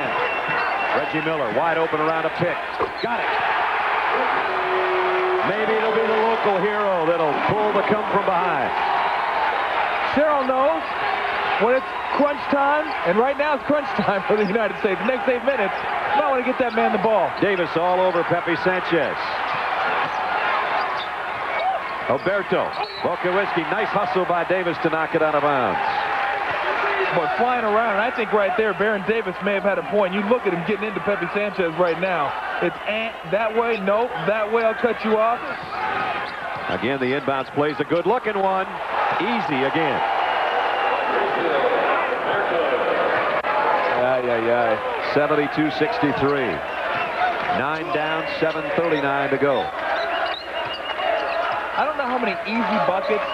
Reggie Miller wide open around a pick. Got it. Maybe it'll be the local hero that'll pull the come from behind. Cheryl knows when it's crunch time, and right now it's crunch time for the United States. The next 8 minutes, you might want to get that man the ball. Davis all over Pepe Sanchez. Alberto, Volkowicki, nice hustle by Davis to knock it out of bounds. But flying around, and I think right there, Baron Davis may have had a point. You look at him getting into Pepe Sanchez right now. It's that way, nope, that way, I'll cut you off. Again, the inbounds plays a good-looking one. Easy again. 72-63. 9 down, 7:39 to go. I don't know how many easy buckets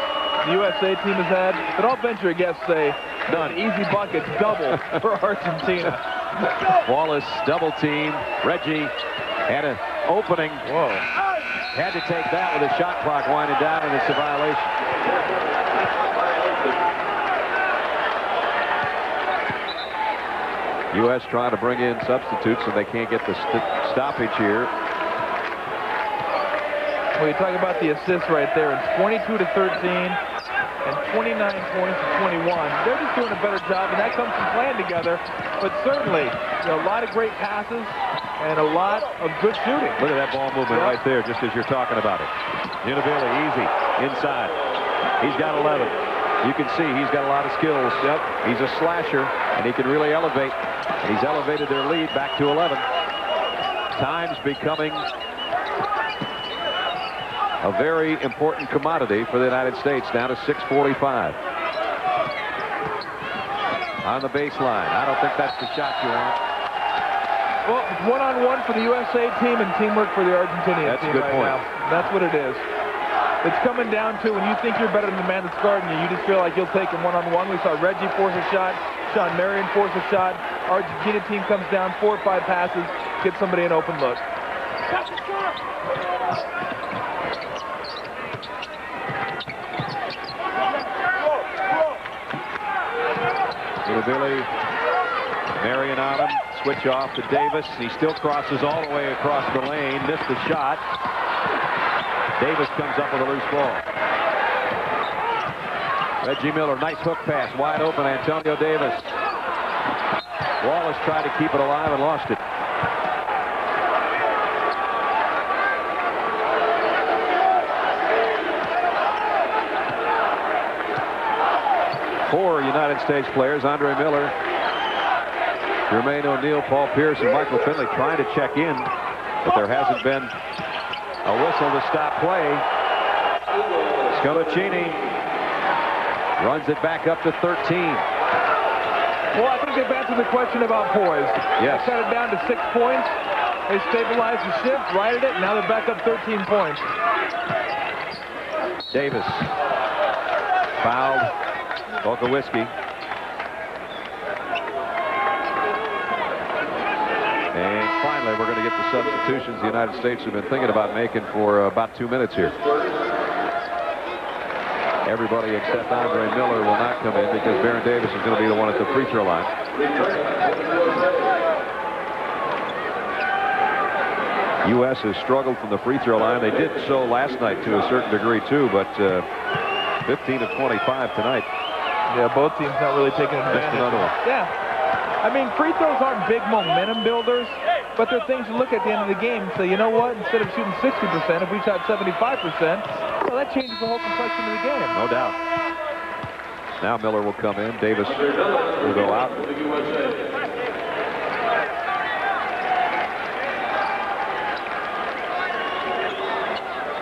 the USA team has had, but I'll venture a guess say none. Easy buckets double for Argentina. Wallace double team. Reggie had an opening. Whoa. Had to take that with a shot clock winding down, and it's a violation. U.S. trying to bring in substitutes, and they can't get the stoppage here. Well, you talk about the assists right there. It's 22 to 13 and 29 points to 21. They're just doing a better job, and that comes from playing together. But certainly, a lot of great passes and a lot of good shooting. Look at that ball movement right there, just as you're talking about it. Ginóbili, easy, inside. He's got 11. You can see he's got a lot of skills. Yep. He's a slasher, and he can really elevate. And he's elevated their lead back to 11. Time's becoming a very important commodity for the United States, down to 6:45. On the baseline. I don't think that's the shot you want. Well, it's one-on-one for the USA team and teamwork for the Argentinian team right now. That's what it is. It's coming down to when you think you're better than the man that's guarding you, you just feel like you'll take him one-on-one. We saw Reggie force a shot. Sean Marion force a shot. Argentina team comes down 4 or 5 passes, get somebody an open look. Ginóbili, Marion on him, switch off to Davis. He still crosses all the way across the lane, missed the shot. Davis comes up with a loose ball. Reggie Miller, nice hook pass, wide open, Antonio Davis. Wallace tried to keep it alive and lost it. Four United States players, Andre Miller, Jermaine O'Neal, Paul Pierce, and Michael Finley trying to check in, but there hasn't been a whistle to stop play. Scalacini runs it back up to 13. Well, I think they've answered the question about poise. Yes. They cut it down to 6 points. They stabilized the ship, righted it, and now they're back up 13 points. Davis fouled Volkowicki. And finally, we're going to get the substitutions the United States have been thinking about making for about 2 minutes here. Everybody except Andre Miller will not come in because Baron Davis is going to be the one at the free throw line. U.S. has struggled from the free throw line. They did so last night to a certain degree too, but 15 of 25 tonight. Yeah, both teams not really taking advantage. Just another one. Yeah. I mean, free throws aren't big momentum builders, but they're things you look at the end of the game and say, you know what, instead of shooting 60%, if we shot 75%, well, that changes the whole complexion of the game. No doubt. Now Miller will come in. Davis will go out.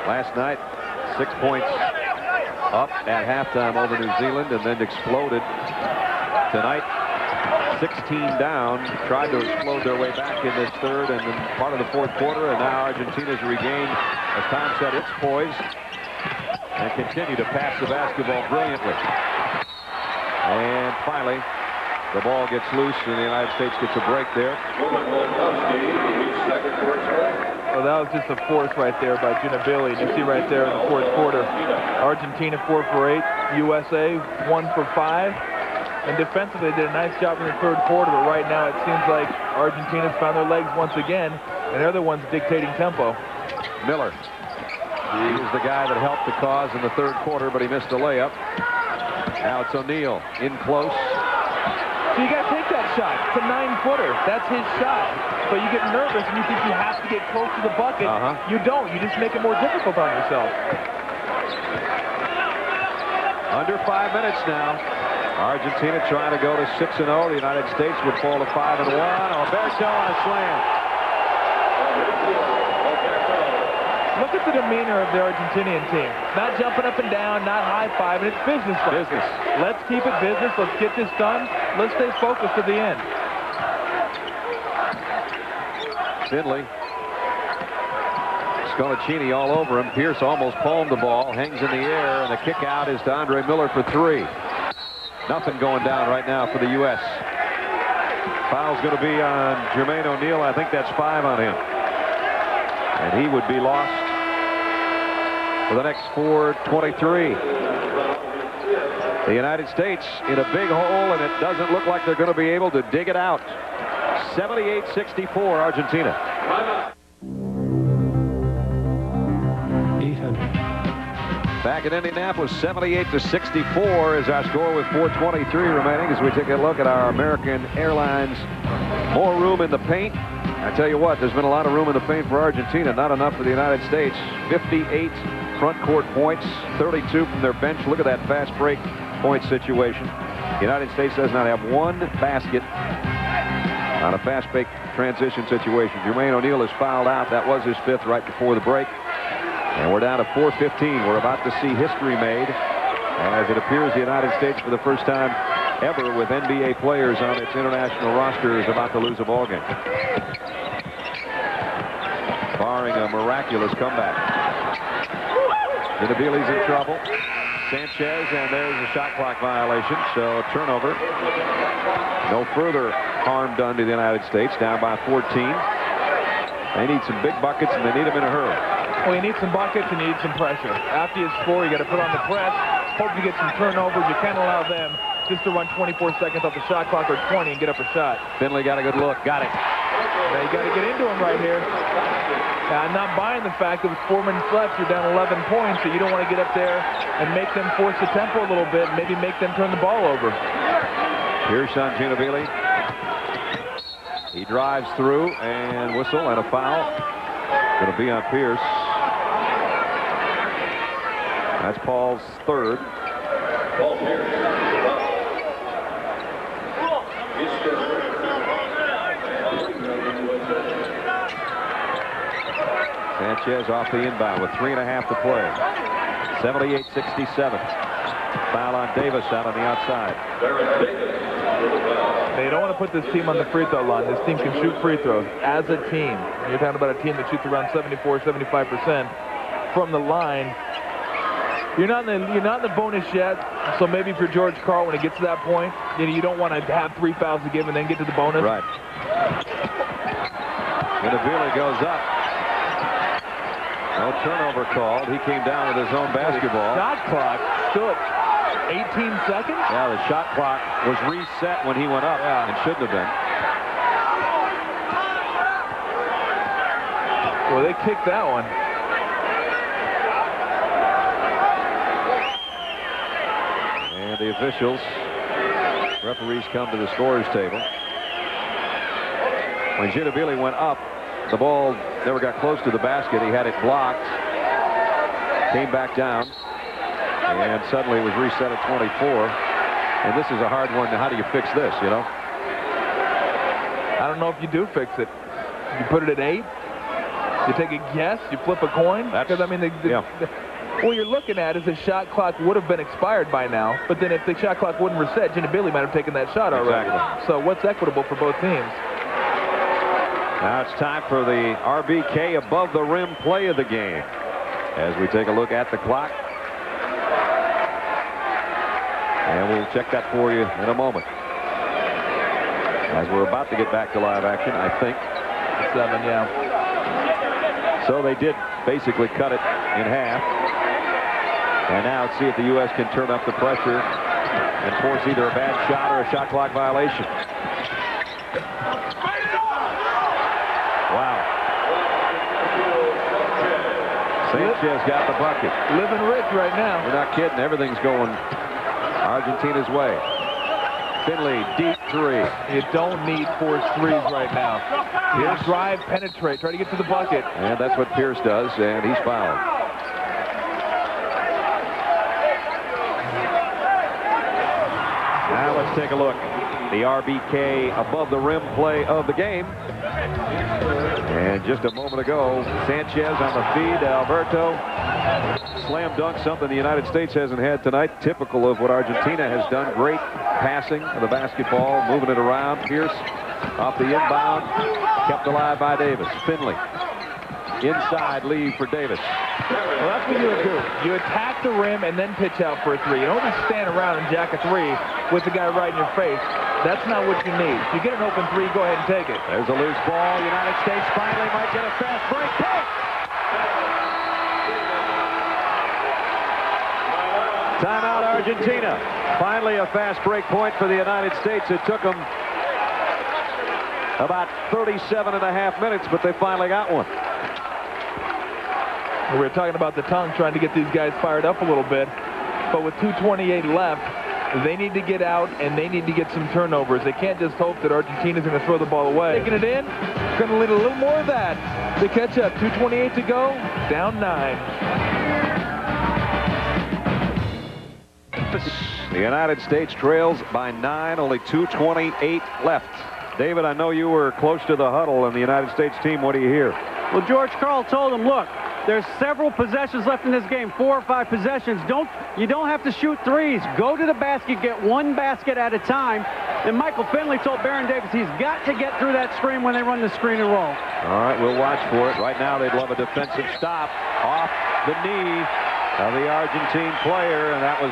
Last night, 6 points up at halftime over New Zealand and then exploded. Tonight, 16 down, tried to explode their way back in this third and then part of the fourth quarter, and now Argentina's regained, as Tom said, its poise and continue to pass the basketball brilliantly. And finally, the ball gets loose and the United States gets a break there. Well, that was just a force right there by Ginóbili. You see right there in the fourth quarter, Argentina 4 for 8, USA 1 for 5. And defensively, they did a nice job in the third quarter, but right now it seems like Argentina's found their legs once again, and they're the ones dictating tempo. Miller. He was the guy that helped the cause in the third quarter, but he missed a layup. Now it's O'Neal in close. So you got to take that shot. It's a 9-footer. That's his shot. But you get nervous and you think you have to get close to the bucket. You don't. You just make it more difficult on yourself. Under 5 minutes now. Argentina trying to go to 6-0. The United States would fall to 5-1. Alberto on a slam. Look at the demeanor of the Argentinian team. Not jumping up and down, not high-fiving. It's business. Business. Let's keep it business. Let's get this done. Let's stay focused to the end. Finley. Scolicini all over him. Pierce almost palmed the ball. Hangs in the air, and the kick out is to Andre Miller for 3. Nothing going down right now for the U.S. Foul's going to be on Jermaine O'Neal. I think that's 5 on him. And he would be lost for the next 4:23. The United States in a big hole, and it doesn't look like they're going to be able to dig it out. 78-64, Argentina. 800. Back in Indianapolis, 78-64 is our score with 4:23 remaining as we take a look at our American Airlines. More room in the paint. I tell you what, there's been a lot of room in the paint for Argentina, not enough for the United States. 58 front court points, 32 from their bench. Look at that fast break point situation. The United States does not have one basket on a fast break transition situation. Jermaine O'Neal is fouled out. That was his 5th right before the break. And we're down to 4:15. We're about to see history made as it appears the United States for the first time ever with NBA players on its international roster is about to lose a ball game. Barring a miraculous comeback. Ginóbili's in trouble. Sanchez, and there's a shot clock violation, so turnover. No further harm done to the United States, down by 14. They need some big buckets, and they need them in a hurry. Well, you need some buckets and you need some pressure. After you score, you got to put on the press. Hope you get some turnovers. You can't allow them just to run 24 seconds off the shot clock or 20 and get up a shot. Finley got a good look. Got it. Now you got to get into him right here. Now, I'm not buying the fact that with 4 minutes left, you're down 11 points, so you don't want to get up there and make them force the tempo a little bit and maybe make them turn the ball over. Here's Ginóbili. He drives through and whistle and a foul. Going to be on Pierce. That's Paul's 3rd. Sanchez off the inbound with 3.5 to play. 78-67. Foul on Davis out on the outside. They don't want to put this team on the free throw line. This team can shoot free throws as a team. You're talking about a team that shoots around 74-75% from the line. You're not in the bonus yet, so maybe if you're George Karl, when it gets to that point, you don't want to have 3 fouls to give and then get to the bonus. Right. Ginóbili goes up. No turnover called. He came down with his own basketball. Shot clock. still at 18 seconds? Yeah, the shot clock was reset when he went up and shouldn't have been. Well, they kicked that one. And the officials, referees come to the scorer's table. When Ginóbili went up, the ball never got close to the basket. He had it blocked, came back down, and suddenly it was reset at 24. And this is a hard one. How do you fix this, you know? I don't know if you do fix it. You put it at 8? You take a guess? You flip a coin? Because, I mean, what you're looking at is the shot clock would have been expired by now. But then if the shot clock wouldn't reset, Ginóbili might have taken that shot already. Exactly. So what's equitable for both teams? Now it's time for the RBK above the rim play of the game as we take a look at the clock. And we'll check that for you in a moment. As we're about to get back to live action, I think. 7, yeah. So they did basically cut it in half. And now let's see if the U.S. can turn up the pressure and force either a bad shot or a shot clock violation. Wow. Sanchez got the bucket. Living rich right now. We're not kidding. Everything's going Argentina's way. Finley, deep 3. You don't need forced threes right now. Pierce, drive, penetrate, try to get to the bucket. And that's what Pierce does, and he's fouled. Now let's take a look. The RBK above the rim play of the game. And just a moment ago, Sanchez on the feed. Alberto slam dunk, something the United States hasn't had tonight. Typical of what Argentina has done. Great passing of the basketball, moving it around. Pierce off the inbound, kept alive by Davis. Finley inside, leave for Davis. Well, that's what you would do. You attack the rim and then pitch out for a 3. You don't just stand around and jack a 3 with the guy right in your face. That's not what you need. If you get an open 3, go ahead and take it. There's a loose ball. United States finally might get a fast break point. Timeout, Argentina. Finally a fast break point for the United States. It took them about 37.5 minutes, but they finally got one. We were talking about the tongue, trying to get these guys fired up a little bit. But with 2:28 left, they need to get out and they need to get some turnovers. They can't just hope that Argentina's going to throw the ball away. Taking it in, going to need a little more of that to catch up. 2:28 to go, down 9. The United States trails by 9, only 2:28 left. David, I know you were close to the huddle and the United States team. What do you hear? Well, George Karl told them, look, there's several possessions left in this game, 4 or 5 possessions. You don't have to shoot threes. Go to the basket, get one basket at a time. And Michael Finley told Baron Davis he's got to get through that screen when they run the screen and roll. All right, we'll watch for it. Right now, they'd love a defensive stop off the knee of the Argentine player, and that was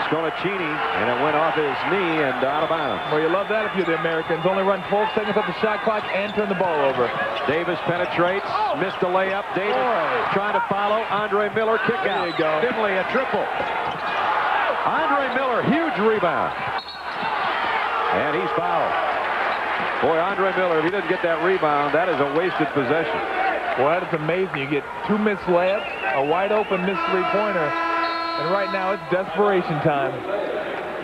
Sconacini, and it went off his knee and out of bounds. Well, you love that if you're the Americans. Only run 12 seconds off the shot clock and turn the ball over. Davis penetrates, missed the layup. Davis trying to follow. Andre Miller kick out. There you go. Finley a triple. Andre Miller, huge rebound. And he's fouled. Boy, Andre Miller, if he doesn't get that rebound, that is a wasted possession. Well, that is amazing. You get 2 missed layups, a wide open missed 3-pointer. And right now, it's desperation time.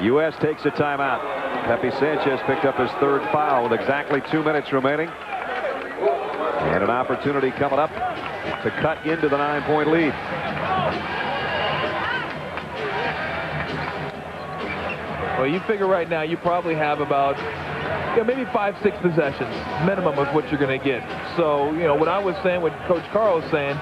U.S. takes a timeout. Pepe Sanchez picked up his 3rd foul with exactly 2 minutes remaining. And an opportunity coming up to cut into the 9-point lead. Well, you figure right now you probably have about maybe 5-6 possessions minimum of what you're going to get. So, you know, what I was saying, what Coach Karl was saying,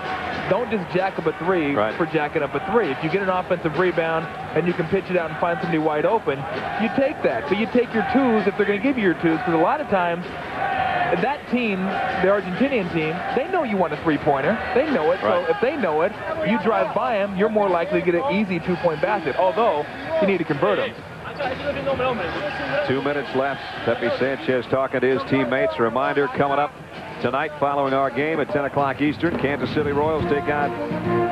don't just jack up a 3 for jacking up a 3. If you get an offensive rebound and you can pitch it out and find somebody wide open, you take that. But you take your 2s if they're going to give you your 2s, because a lot of times that team, the Argentinian team, they know you want a 3-pointer. They know it. So if they know it, you drive by them, you're more likely to get an easy 2-point basket, although you need to convert them. 2 minutes left. Pepe Sanchez talking to his teammates. A reminder coming up tonight following our game at 10 o'clock Eastern. Kansas City Royals take on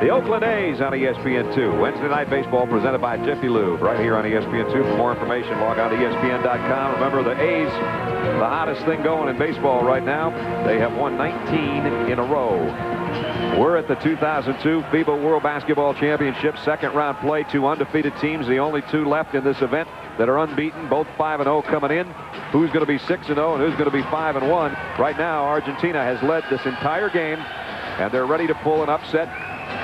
the Oakland A's on ESPN2. Wednesday Night Baseball presented by Jiffy Lube right here on ESPN2. For more information, log on to ESPN.com. Remember, the A's, the hottest thing going in baseball right now. They have won 19 in a row. We're at the 2002 FIBA World Basketball Championship second round play. 2 undefeated teams, the only 2 left in this event that are unbeaten, both 5-0 coming in. Who's going to be 6-0 and who's going to be 5-1? Right now, Argentina has led this entire game, and they're ready to pull an upset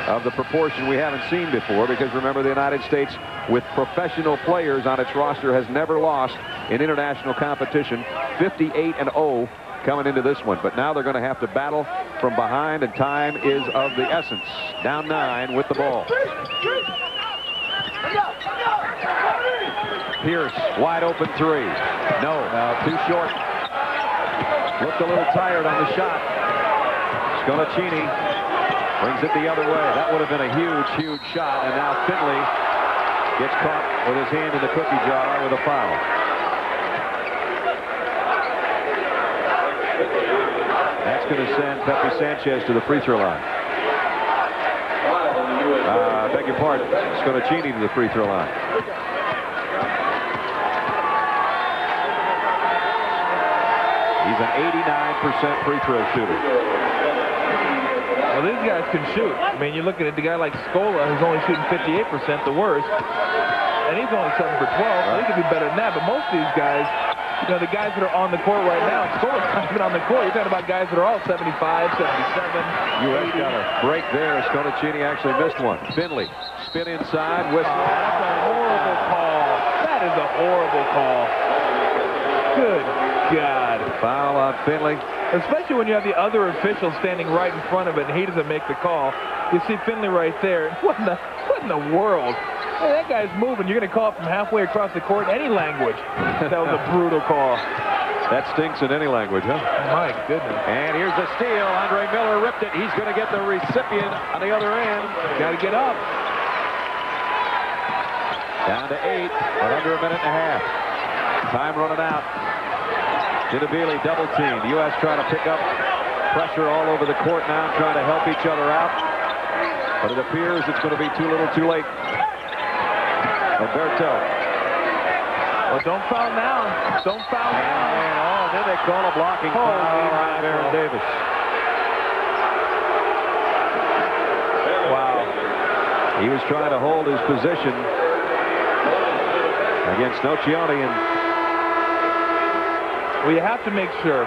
of the proportion we haven't seen before, because remember, the United States, with professional players on its roster, has never lost in international competition. 58-0 coming into this one, but now they're going to have to battle from behind, and time is of the essence. Down 9 with the ball. Pierce, wide open 3. No, too short. Looked a little tired on the shot. Sconaccini brings it the other way. That would have been a huge, huge shot, and now Finley gets caught with his hand in the cookie jar with a foul. That's going to send Pepe Sanchez to the free throw line. Beg your pardon. Sconaccini to the free throw line. He's an 89% free throw shooter. Well, these guys can shoot. I mean, you're looking at the guy like Scola, who's only shooting 58%, the worst. And he's only 7 for 12, so he could be better than that. But most of these guys, you know, the guys that are on the court right now, Scola's not even on the court. You're talking about guys that are all 75, 77. U.S. got a break there. Sconaccini actually missed one. Finley, spin inside, whistle. Oh, that's a horrible call. That is a horrible call. Good God. Foul on Finley. Especially when you have the other official standing right in front of it and he doesn't make the call. You see Finley right there. What in the world? Hey, that guy's moving. You're going to call it from halfway across the court in any language. That was a brutal call. That stinks in any language, huh? My goodness. And here's the steal. Andre Miller ripped it. He's going to get the recipient on the other end. Got to get up. Down to 8, but under a minute and a half. Time running out. Ginóbili double team. The U.S. trying to pick up pressure all over the court now, trying to help each other out. But it appears it's going to be too little too late. Alberto. Well, don't foul now. Don't foul now. And then they call a blocking foul on Baron Davis. Wow. He was trying to hold his position against Nocioni, and well, you have to make sure,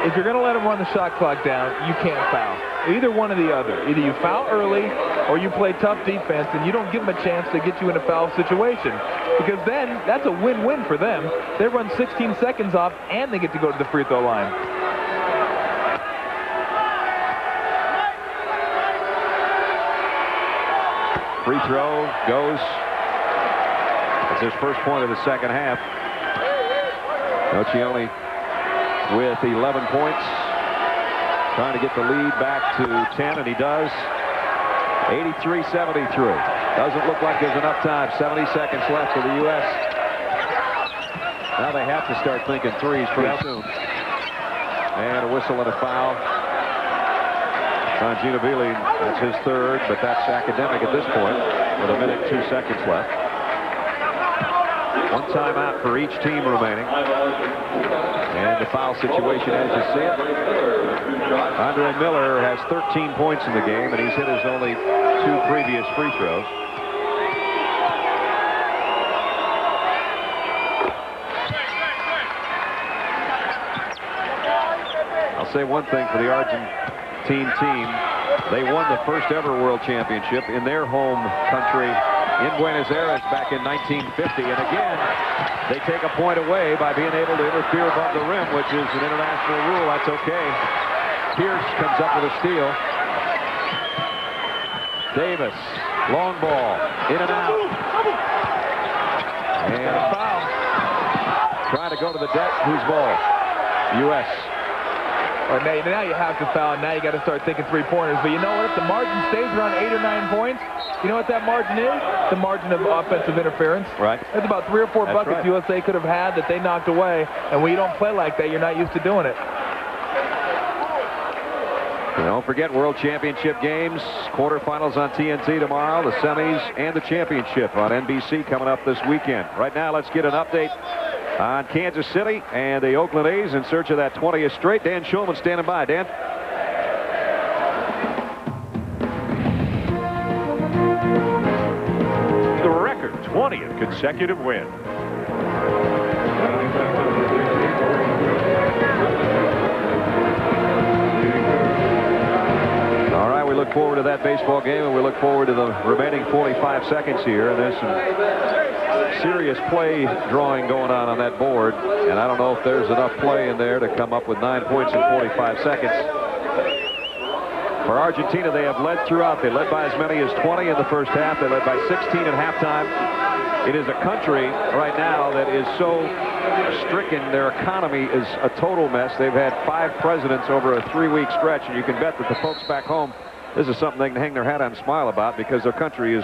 if you're going to let him run the shot clock down, you can't foul. Either one or the other. Either you foul early or you play tough defense and you don't give them a chance to get you in a foul situation. Because then that's a win-win for them. They run 16 seconds off and they get to go to the free throw line. Free throw goes. It's his first point of the second half. Nocioni with 11 points, trying to get the lead back to 10, and he does. 83-73. Doesn't look like there's enough time. 70 seconds left for the U.S. Now they have to start thinking threes pretty soon. And a whistle and a foul on Ginóbili. That's his third, but that's academic at this point with 1 minute 2 seconds left. One timeout for each team remaining. And the foul situation as you see it. Andre Miller has 13 points in the game, and he's hit his only 2 previous free throws. I'll say one thing for the Argentine team. They won the first ever World Championship in their home country in Buenos Aires back in 1950. And again, they take a point away by being able to interfere above the rim, which is an international rule. That's okay. Pierce comes up with a steal. Davis, long ball, in and out. And a foul. Trying to go to the deck. Whose ball? U.S. Well, now you have to foul, and now you got to start thinking three-pointers. But you know what? If the margin stays around 8 or 9 points, you know what that margin is? The margin of offensive interference. Right. That's about 3 or 4 buckets right. USA could have had that they knocked away. And when you don't play like that, you're not used to doing it. Don't forget World Championship games, quarterfinals on TNT tomorrow, the semis and the championship on NBC coming up this weekend. Right now, let's get an update on Kansas City and the Oakland A's in search of that 20th straight. Dan Shulman standing by. Dan? The record 20th consecutive win. We look forward to that baseball game, and we look forward to the remaining 45 seconds here. And there's some serious play drawing going on that board, and I don't know if there's enough play in there to come up with 9 points in 45 seconds. For Argentina, they have led throughout. They led by as many as 20 in the first half. They led by 16 at halftime. It is a country right now that is so stricken. Their economy is a total mess. They've had 5 presidents over a 3-week stretch, and you can bet that the folks back home, this is something they can hang their hat on and smile about, because their country is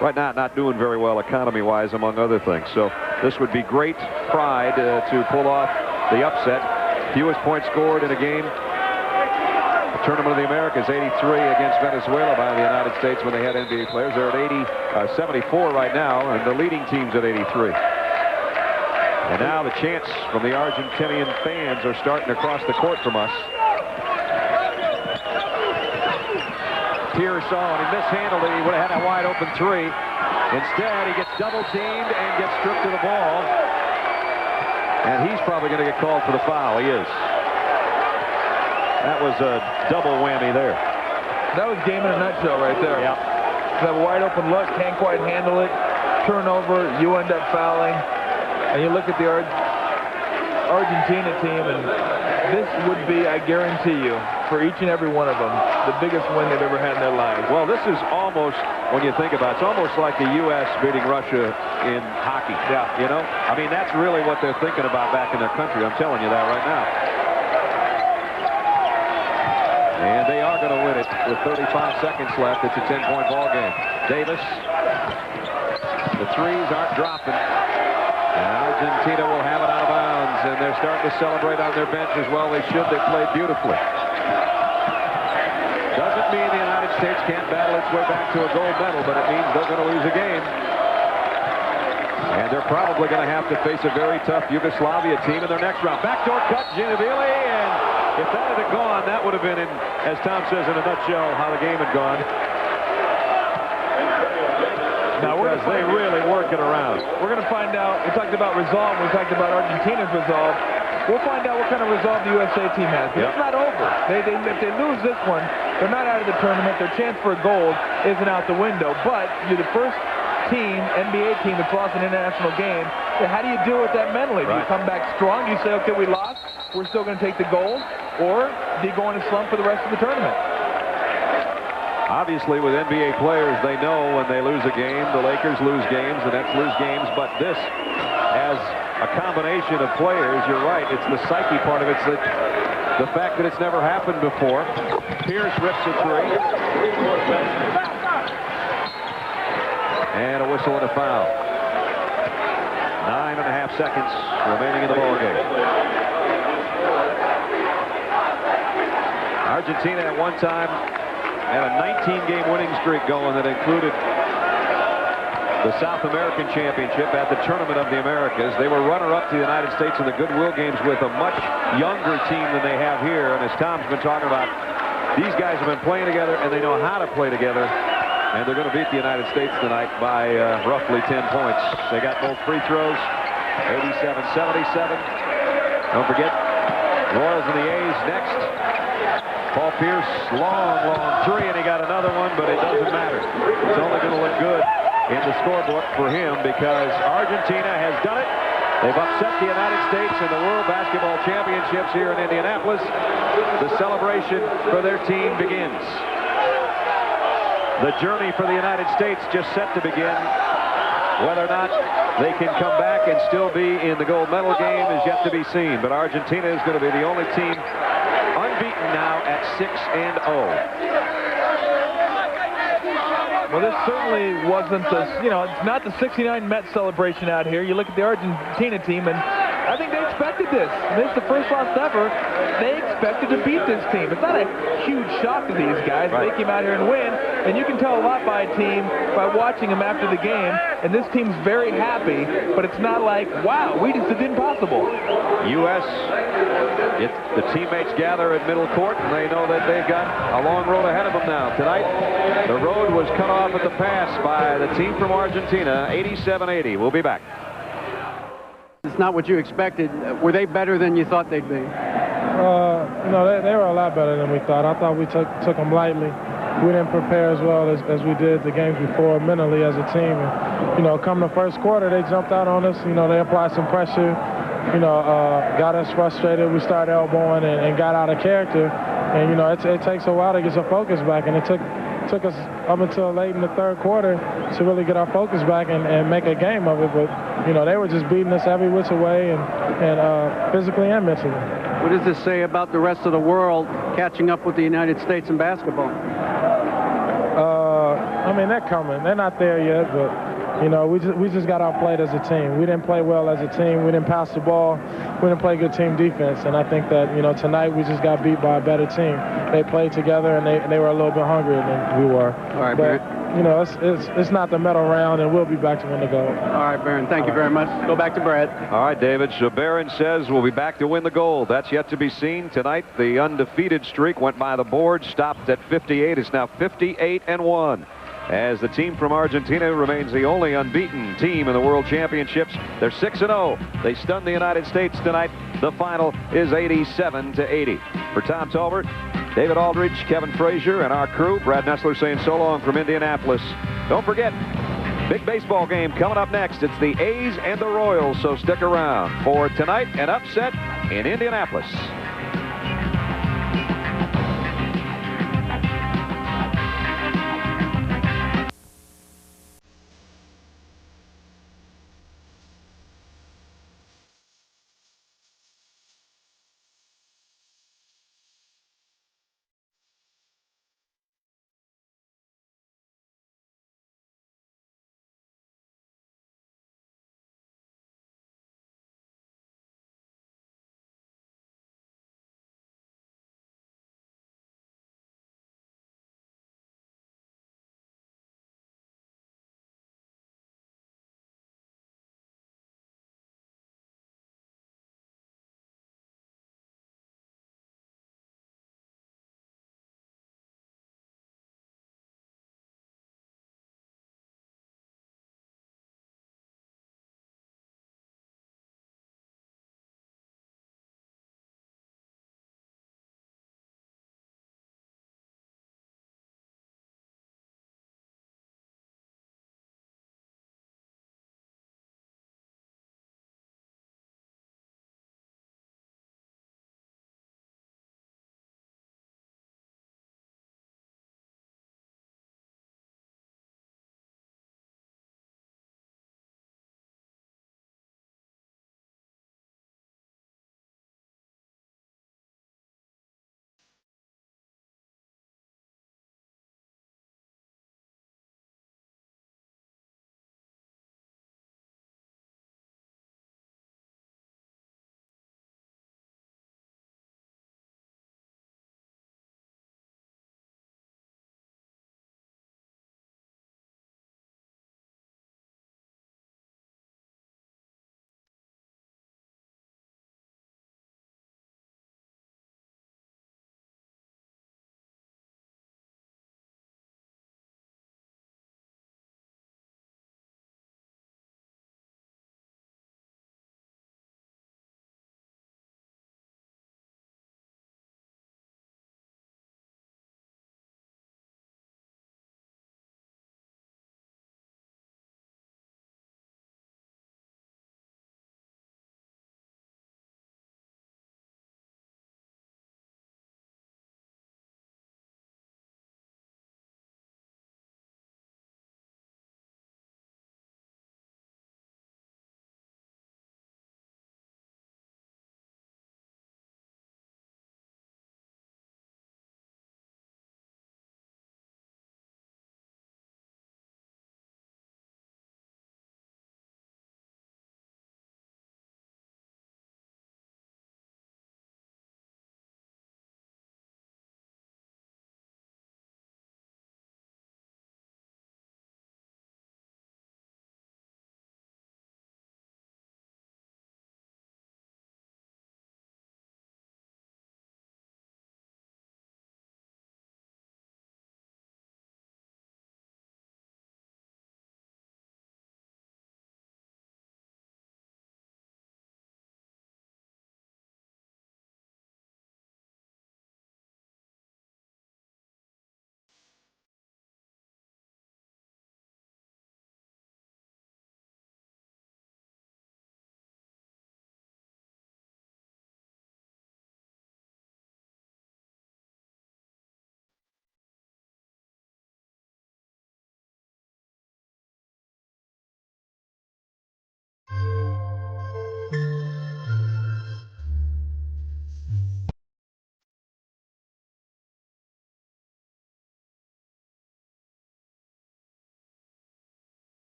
right now not doing very well economy-wise, among other things. So this would be great pride to pull off the upset. Fewest points scored in a game. The Tournament of the Americas, 83 against Venezuela by the United States when they had NBA players. They're at 74 right now, and the leading team's at 83. And now the chants from the Argentinian fans are starting across the court from us. Pierce and he mishandled it. He would have had a wide open 3. Instead, he gets double teamed and gets stripped of the ball. And he's probably going to get called for the foul. He is. That was a double whammy there. That was game in a nutshell right there. Yep. You have a wide open look, can't quite handle it. Turnover, you end up fouling. And you look at the Argentina team, and this would be, I guarantee you, for each and every one of them, the biggest win they've ever had in their lives. Well, this is almost, when you think about it, it's almost like the U.S. beating Russia in hockey. Yeah. You know? I mean, that's really what they're thinking about back in their country. I'm telling you that right now. And they are going to win it with 35 seconds left. It's a 10-point ball game. Davis. The threes aren't dropping. And Argentina will have it out of bounds, and they're starting to celebrate on their bench as well. They should. They played beautifully. Doesn't mean the United States can't battle its way back to a gold medal, but it means they're going to lose a game. And they're probably going to have to face a very tough Yugoslavia team in their next round. Backdoor cut, Ginóbili, and if that had gone, that would have been, as Tom says in a nutshell, how the game had gone. Now they really work it around. We're going to find out. We talked about resolve. We talked about Argentina's resolve. We'll find out what kind of resolve the USA team has. But It's not over. If they lose this one, they're not out of the tournament. Their chance for a gold isn't out the window. But you're the first team, NBA team, that's lost an international game. So how do you deal with that mentally? Do you come back strong? Do you say, okay, we lost, we're still going to take the gold? Or do you go in a slump for the rest of the tournament? Obviously, with NBA players, they know when they lose a game, the Lakers lose games, the Nets lose games. But this, as a combination of players, you're right, it's the psyche part of it. It's the fact that it's never happened before. Pierce rips a 3. And a whistle and a foul. 9.5 seconds remaining in the ballgame. Argentina at one time had a 19-game winning streak going that included the South American Championship at the Tournament of the Americas. They were runner-up to the United States in the Goodwill Games with a much younger team than they have here. And as Tom's been talking about, these guys have been playing together, and they know how to play together. And they're going to beat the United States tonight by roughly 10 points. They got both free throws, 87-77. Don't forget, Royals and the A's next. Paul Pierce, long 3, and he got another one, but it doesn't matter. It's only going to look good in the scorebook for him because Argentina has done it. They've upset the United States in the World Basketball Championships here in Indianapolis. The celebration for their team begins. The journey for the United States just set to begin. Whether or not they can come back and still be in the gold medal game is yet to be seen. But Argentina is going to be the only team unbeaten now at 6-0. Well, this certainly wasn't the, it's not the '69 Mets celebration out here. You look at the Argentina team, and I think they expected this. This is the first loss ever. They expected to beat this team. It's not a huge shock to these guys. Right. They came out here and win, and you can tell a lot by a team by watching them after the game. And this team's very happy, but it's not like, wow, we just did the impossible. U.S., the teammates gather at middle court, and they know that they've got a long road ahead of them now. Tonight, the road was cut off at the pass by the team from Argentina, 87-80. We'll be back. It's not what you expected. Were they better than you thought they'd be? No, they were a lot better than we thought. I thought we took them lightly. We didn't prepare as well as we did the games before mentally as a team. And, come the first quarter, they jumped out on us. They applied some pressure, got us frustrated. We started elbowing and got out of character. And, it takes a while to get your focus back. And it took us up until late in the third quarter to really get our focus back and make a game of it. But, they were just beating us every which way and physically and mentally. What does this say about the rest of the world catching up with the United States in basketball? They're coming. They're not there yet, but, we just got outplayed as a team. We didn't play well as a team. We didn't pass the ball. We didn't play good team defense. And I think that, tonight we just got beat by a better team. They played together, and they were a little bit hungrier than we were. All right, but, Barron. it's not the medal round, and we'll be back to win the gold. All right, Barron. Thank you very much. Go back to Brad. All right, David. So Barron says we'll be back to win the gold. That's yet to be seen. Tonight, the undefeated streak went by the board, stopped at 58. It's now 58-1. As the team from Argentina remains the only unbeaten team in the World Championships. They're 6-0. They stunned the United States tonight. The final is 87-80. For Tom Tolbert, David Aldridge, Kevin Frazier, and our crew, Brad Nessler saying so long from Indianapolis. Don't forget, big baseball game coming up next. It's the A's and the Royals, so stick around for tonight, an upset in Indianapolis.